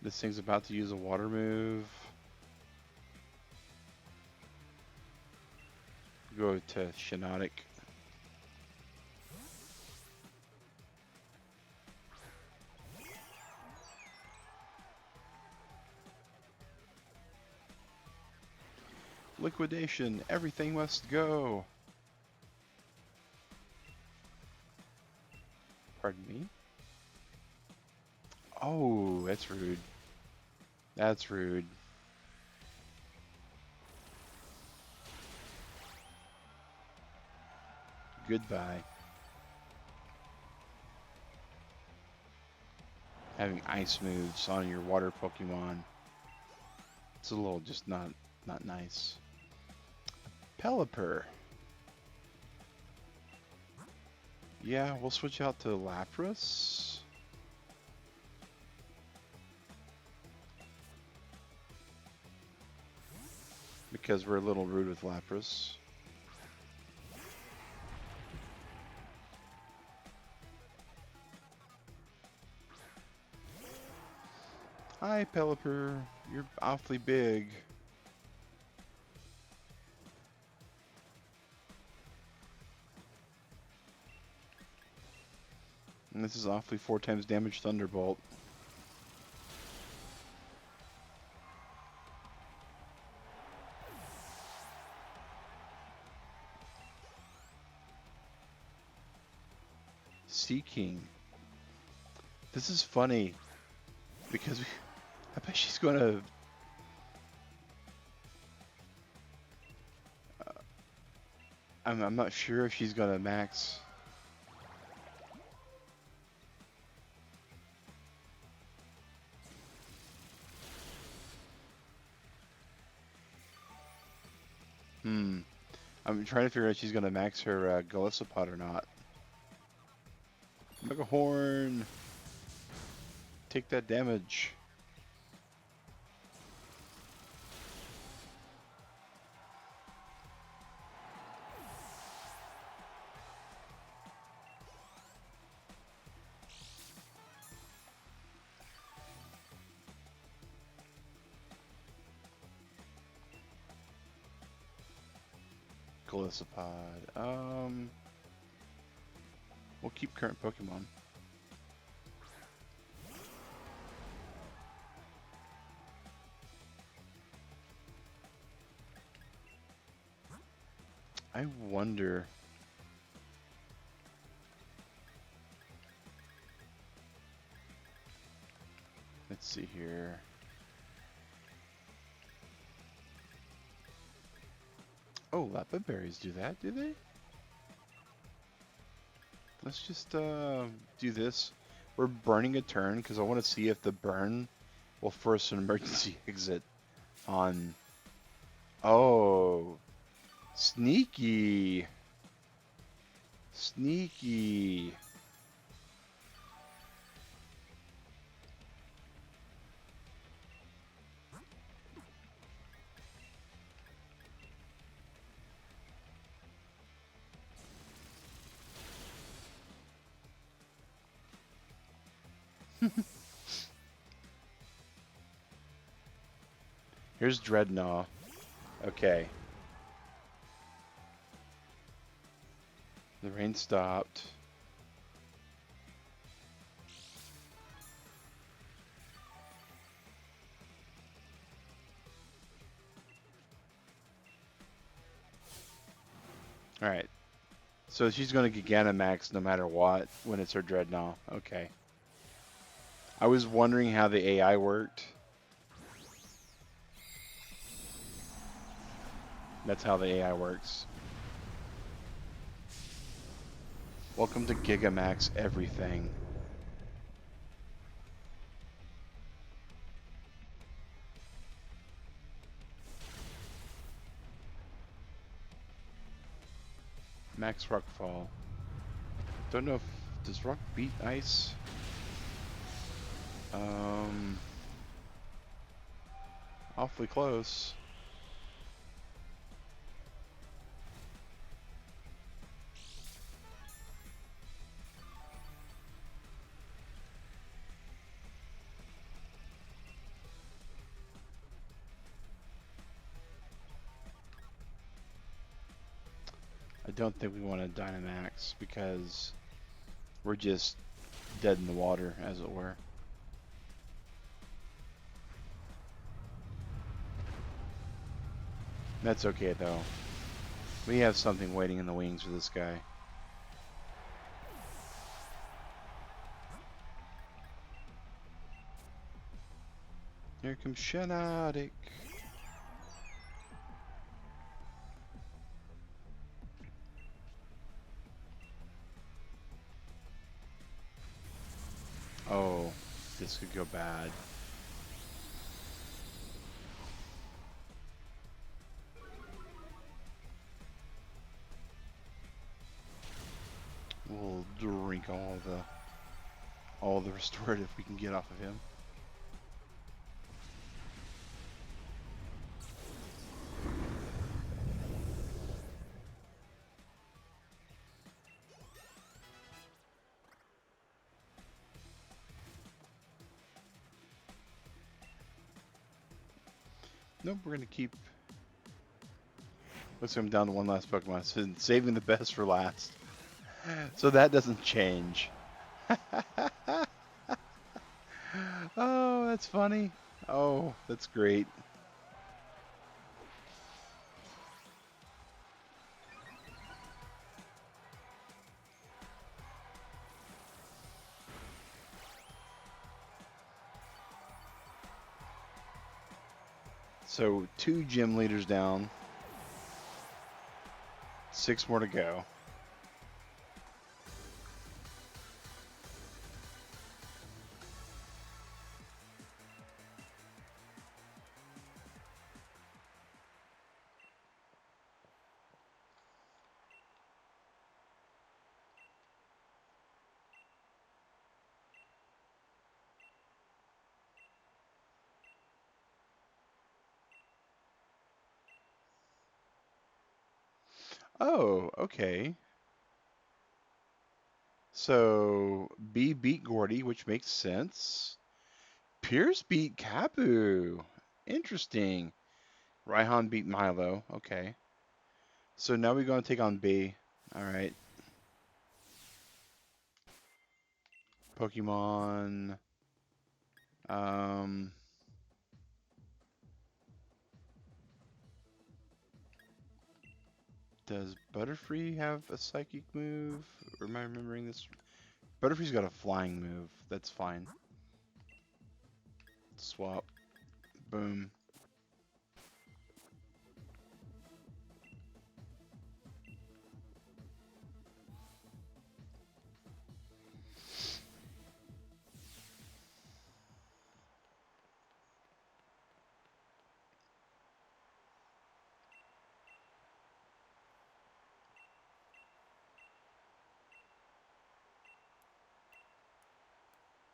This thing's about to use a water move. Go to Shiinotic. liquidation. Everything must go. Pardon me? Oh, that's rude. That's rude. Goodbye. Having ice moves on your water Pokemon. It's a little just not nice. Pelipper. Yeah, we'll switch out to Lapras. Because we're a little rude with Lapras. Hi, Pelipper. You're awfully big. And this is awfully 4 times damage Thunderbolt. Seeking. This is funny because I bet she's gonna. I'm not sure if she's gonna max. I'm trying to figure out if she's gonna max her Galaridays or not. Mega Horn. Take that damage. Galaridays. We'll keep current Pokemon. I wonder. Let's see here. Oh, Lappa berries do that, do they? Let's just do this. We're burning a turn because I want to see if the burn will force an emergency exit on. Oh, sneaky. Sneaky. Here's Dreadnought. Okay. The rain stopped. Alright. So she's going to Gigantamax no matter what when it's her Dreadnought. Okay. I was wondering how the AI worked. That's how the AI works. Welcome to Gigamax everything. Max Rockfall. Don't know if does Rock beat Ice? Awfully close. I don't think we want to Dynamax because we're just dead in the water, as it were. That's okay though. We have something waiting in the wings for this guy. Here comes Shenotic. Oh, this could go bad. We'll drink all the restorative we can get off of him. Nope, we're gonna keep. Looks like I'm down to one last Pokemon. So saving the best for last. So that doesn't change. Oh, that's funny. Oh, that's great. So 2 gym leaders down. 6 more to go. Oh, okay. So B beat Gordy, which makes sense. Pierce beat Kapu. Interesting. Raihan beat Milo. Okay. So now we're going to take on B. All right. Pokemon. Um, does Butterfree have a psychic move? Or am I remembering this? Butterfree's got a flying move. That's fine. Swap. Boom.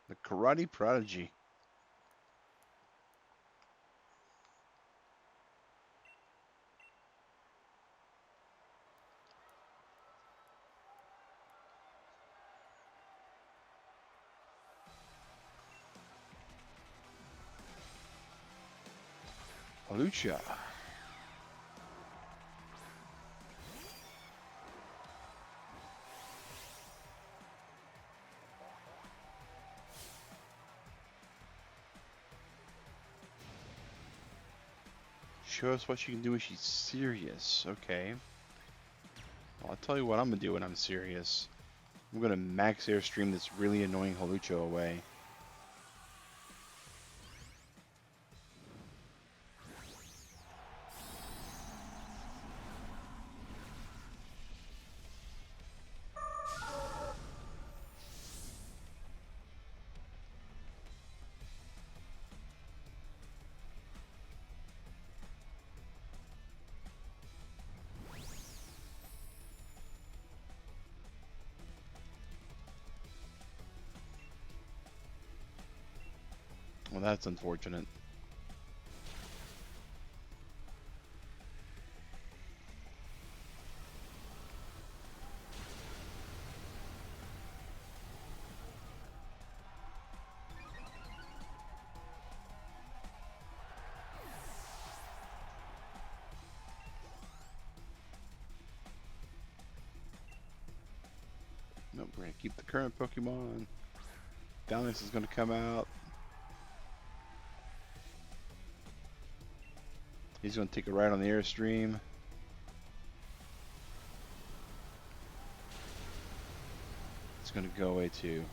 The Karate Prodigy. Lucha. Show us what she can do when she's serious. Okay. Well, I'll tell you what I'm going to do when I'm serious. I'm going to max airstream this really annoying Holucho away. Well, that's unfortunate. Nope, we're going to keep the current Pokemon. Downix is going to come out. He's going to take a ride on the Airstream. It's going to go away too.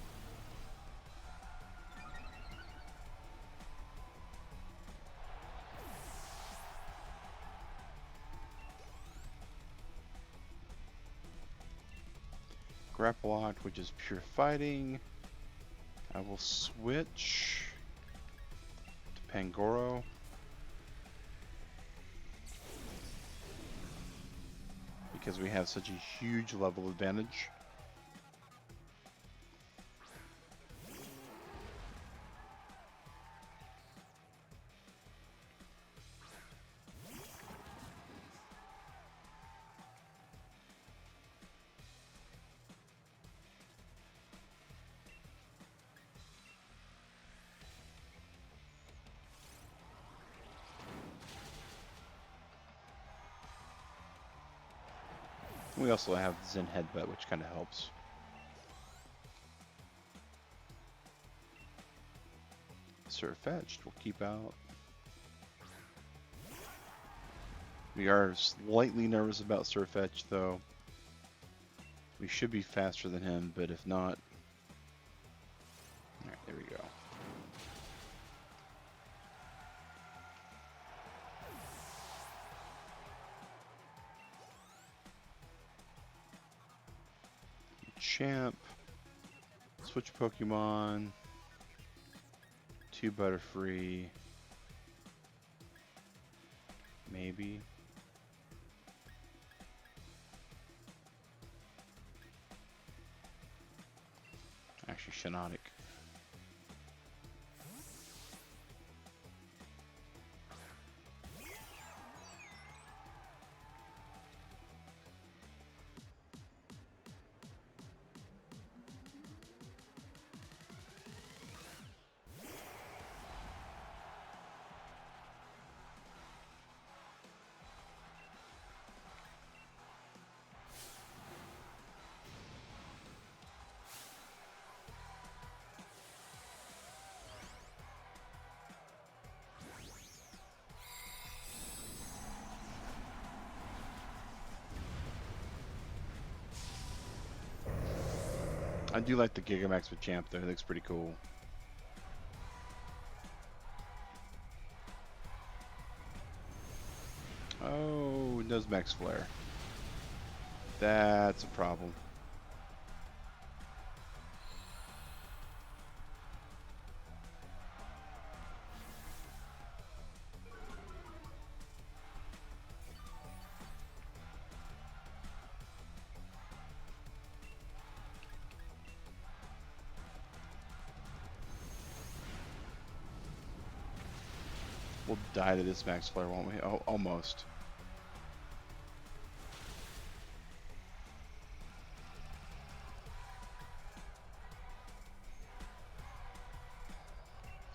Grapple lock, which is pure fighting. I will switch to Pangoro. Because we have such a huge level advantage. We also have Zen Headbutt, which kind of helps. Surfetched, we'll keep out. We are slightly nervous about Surfetched, though. We should be faster than him, but if not... Alright, there we go. Champ. Switch Pokemon. 2 Butterfree. Maybe. Actually, Shiinotic. I do like the Gigamax with Champ though, it looks pretty cool. Oh, it does Max Flare. That's a problem. We'll die to this Max Flare, won't we? Oh, almost.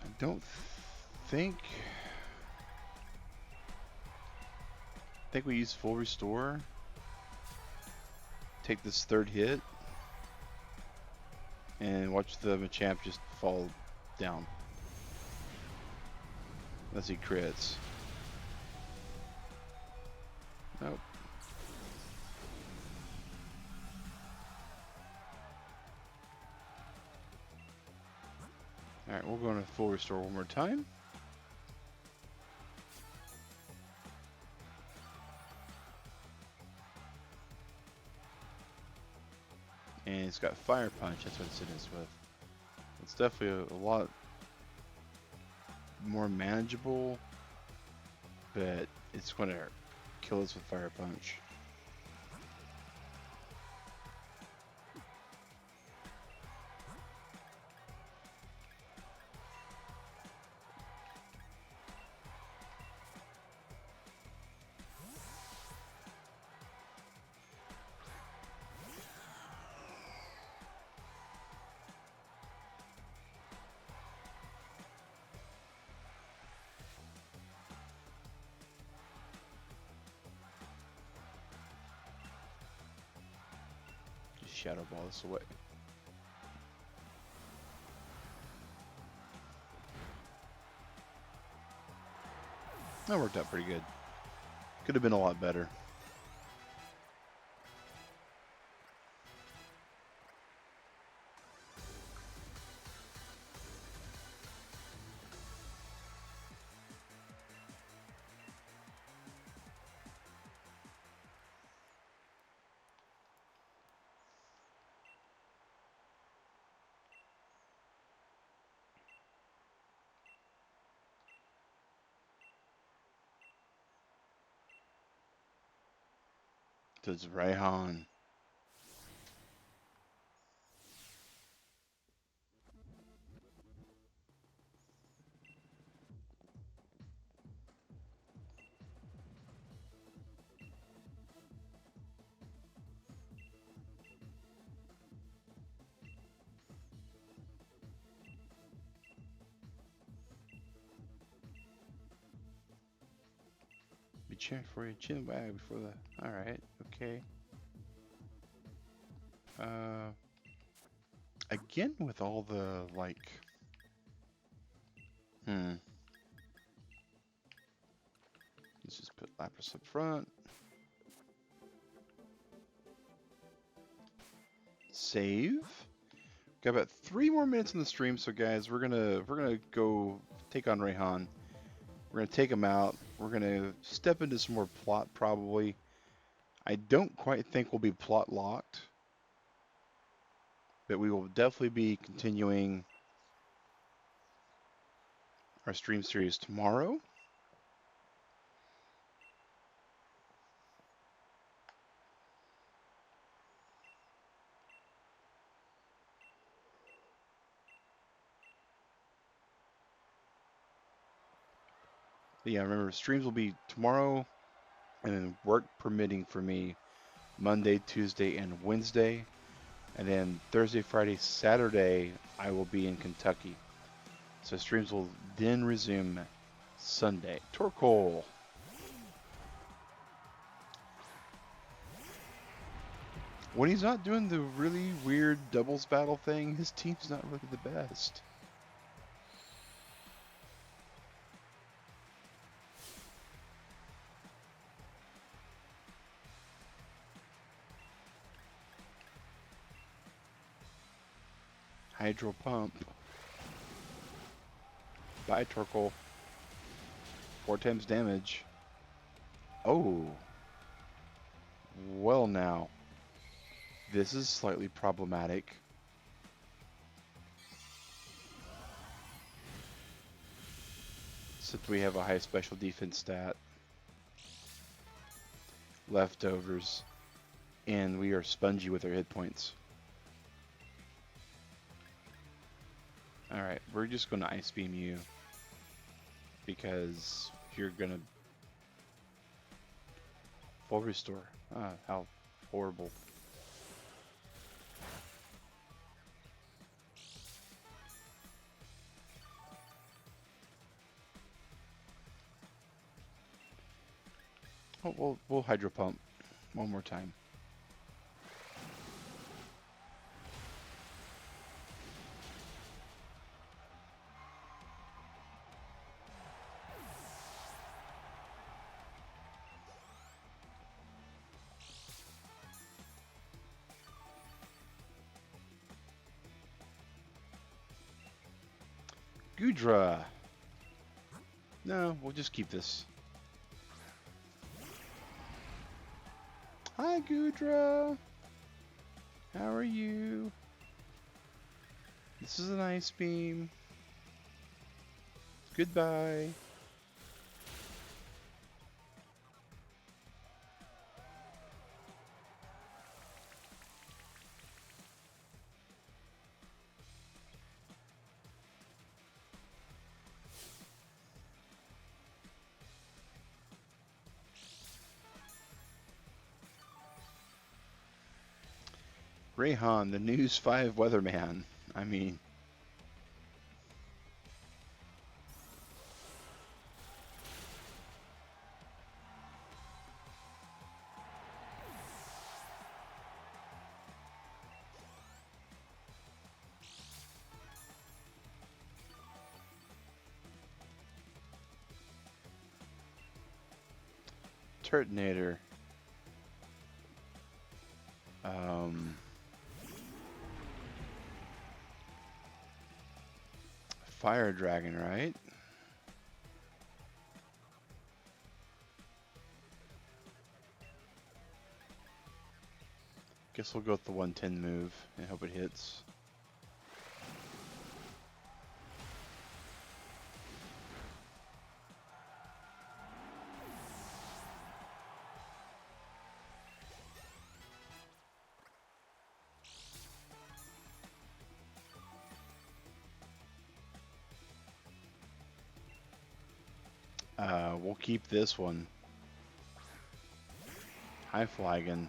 I don't think... I think we use full restore. Take this third hit. And watch the Machamp just fall down. Unless he crits. Nope. Alright, we'll go into full restore one more time. And it's got Fire Punch, that's what it's with. It's definitely a lot more manageable, but it's going to kill us with Fire Punch. Shadow Ball this away. That worked out pretty good. Could have been a lot better. It's Rayhan. Be cheering for your chin wag before the. All right. Okay. Again with all the like. Let's just put Lapras up front. Save. Got about 3 more minutes in the stream, so guys, we're gonna go take on Rayhan. We're gonna take him out. We're gonna step into some more plot probably. I don't quite think we'll be plot locked, but we will definitely be continuing our stream series tomorrow. But yeah, remember, streams will be tomorrow, and then work permitting for me, Monday, Tuesday, and Wednesday. And then Thursday, Friday, Saturday, I will be in Kentucky. So streams will then resume Sunday. Torkoal. When he's not doing the really weird doubles battle thing, his team's not really the best. Hydro Pump. Bye, Torkoal. 4 times damage. Oh. Well now. This is slightly problematic. Since we have a high special defense stat. Leftovers. And we are spongy with our hit points. Alright, we're just going to Ice Beam you. Because you're going to... Full restore. Ah, how horrible. Oh, we'll Hydro Pump one more time. Gudra. No, we'll just keep this. Hi, Gudra. How are you? This is an Ice Beam. Goodbye. Rayhan, the News 5 weatherman. I mean... Turtonator. Fire Dragon, right? Guess we'll go with the 110 move and hope it hits. We'll keep this one. High Flagon.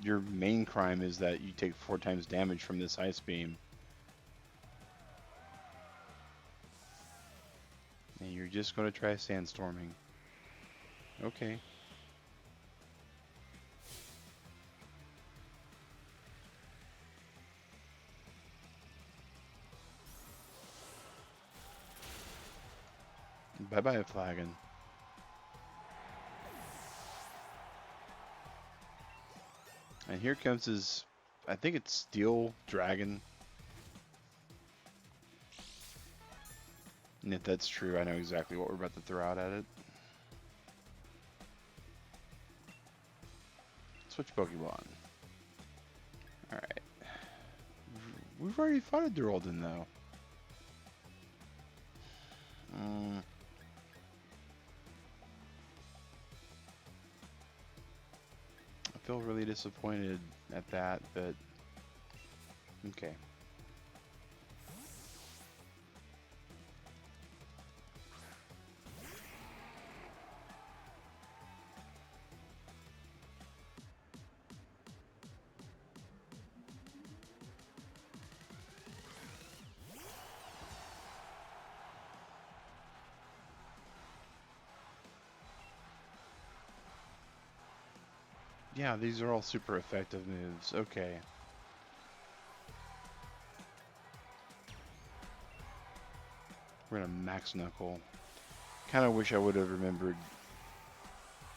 Your main crime is that you take 4 times damage from this ice beam. And you're just going to try sandstorming. Okay. Bye-bye, Flagon. And here comes his, I think it's Steel Dragon. And if that's true, I know exactly what we're about to throw out at it. Switch Pokemon. Alright. We've already fought a Duraludon, though. I feel really disappointed at that, but okay. Yeah, these are all super effective moves. Okay. We're gonna Max Knuckle. Kind of wish I would have remembered.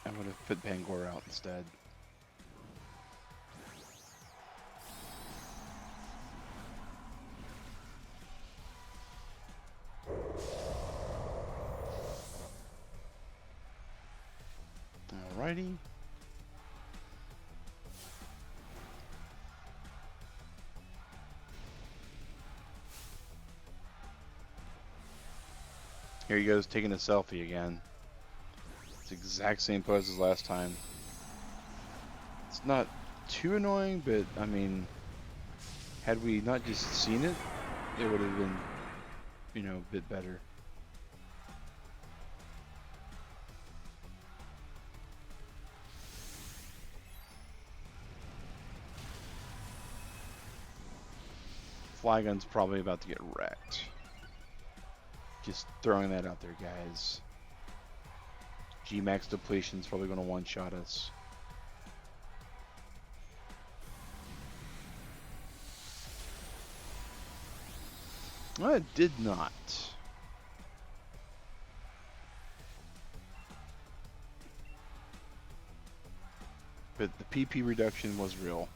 I would have put Pangor out instead. Alrighty. Here he goes, taking a selfie again. It's the exact same pose as last time. It's not too annoying, but I mean, had we not just seen it, it would have been, you know, a bit better. Flygun's probably about to get wrecked. Just throwing that out there, guys. G-Max depletion's probably going to one-shot us. Well, it did not. But the PP reduction was real.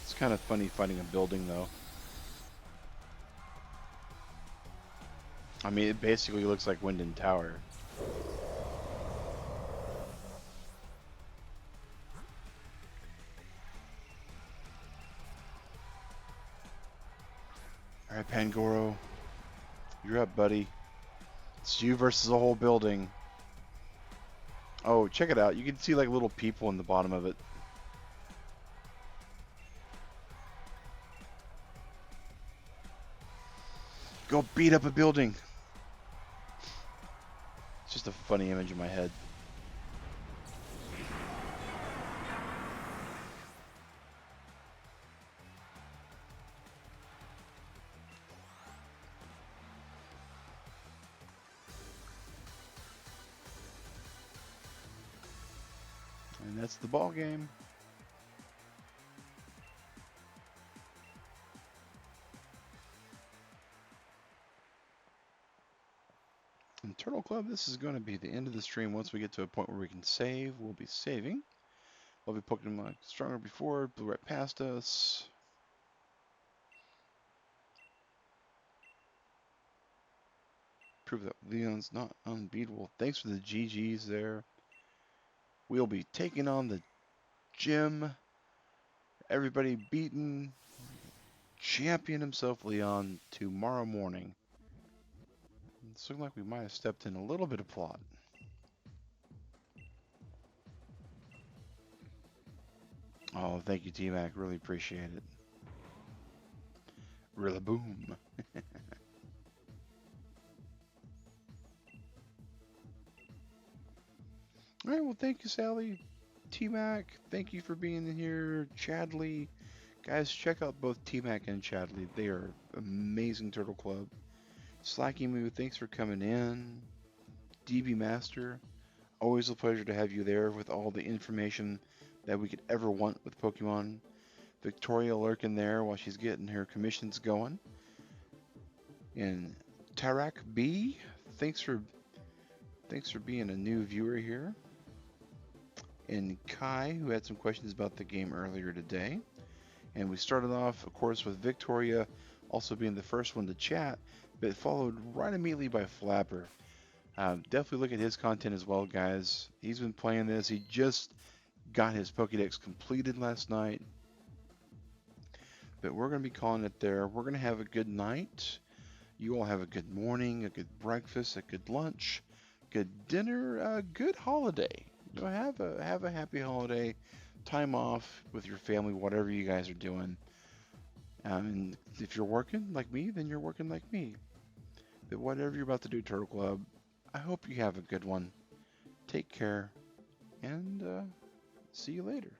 It's kind of funny fighting a building, though. I mean, it basically looks like Winden Tower. Alright, Pangoro. You're up, buddy. It's you versus the whole building. Oh, check it out. You can see like little people in the bottom of it. Go beat up a building. It's just a funny image in my head. And that's the ball game. In Turtle Club, this is going to be the end of the stream. Once we get to a point where we can save, we'll be saving. We'll be Pokemon stronger before, blew right past us. Prove that Leon's not unbeatable. Thanks for the GGs there. We'll be taking on the gym. Everybody beaten. Champion himself, Leon, tomorrow morning. It's looking like we might have stepped in a little bit of plot. Oh, thank you, T-Mac. Really appreciate it. Really boom. All right, well, thank you, Sally. T-Mac, thank you for being in here. Chadley, guys, check out both T-Mac and Chadley. They are amazing Turtle Club. Slacky Moo, thanks for coming in. DB Master, always a pleasure to have you there with all the information that we could ever want with Pokemon. Victoria lurking there while she's getting her commissions going. And Tarak B, thanks for being a new viewer here. And Kai, who had some questions about the game earlier today. And we started off, of course, with Victoria also being the first one to chat, but followed right immediately by Flapper. Definitely look at his content as well, guys. He's been playing this. He just got his Pokédex completed last night. But we're going to be calling it there. We're going to have a good night. You all have a good morning, a good breakfast, a good lunch, good dinner, a good holiday. You know, have a happy holiday, time off with your family, whatever you guys are doing. And if you're working like me, then you're working like me. But whatever you're about to do, Turtle Club, I hope you have a good one. Take care, and see you later.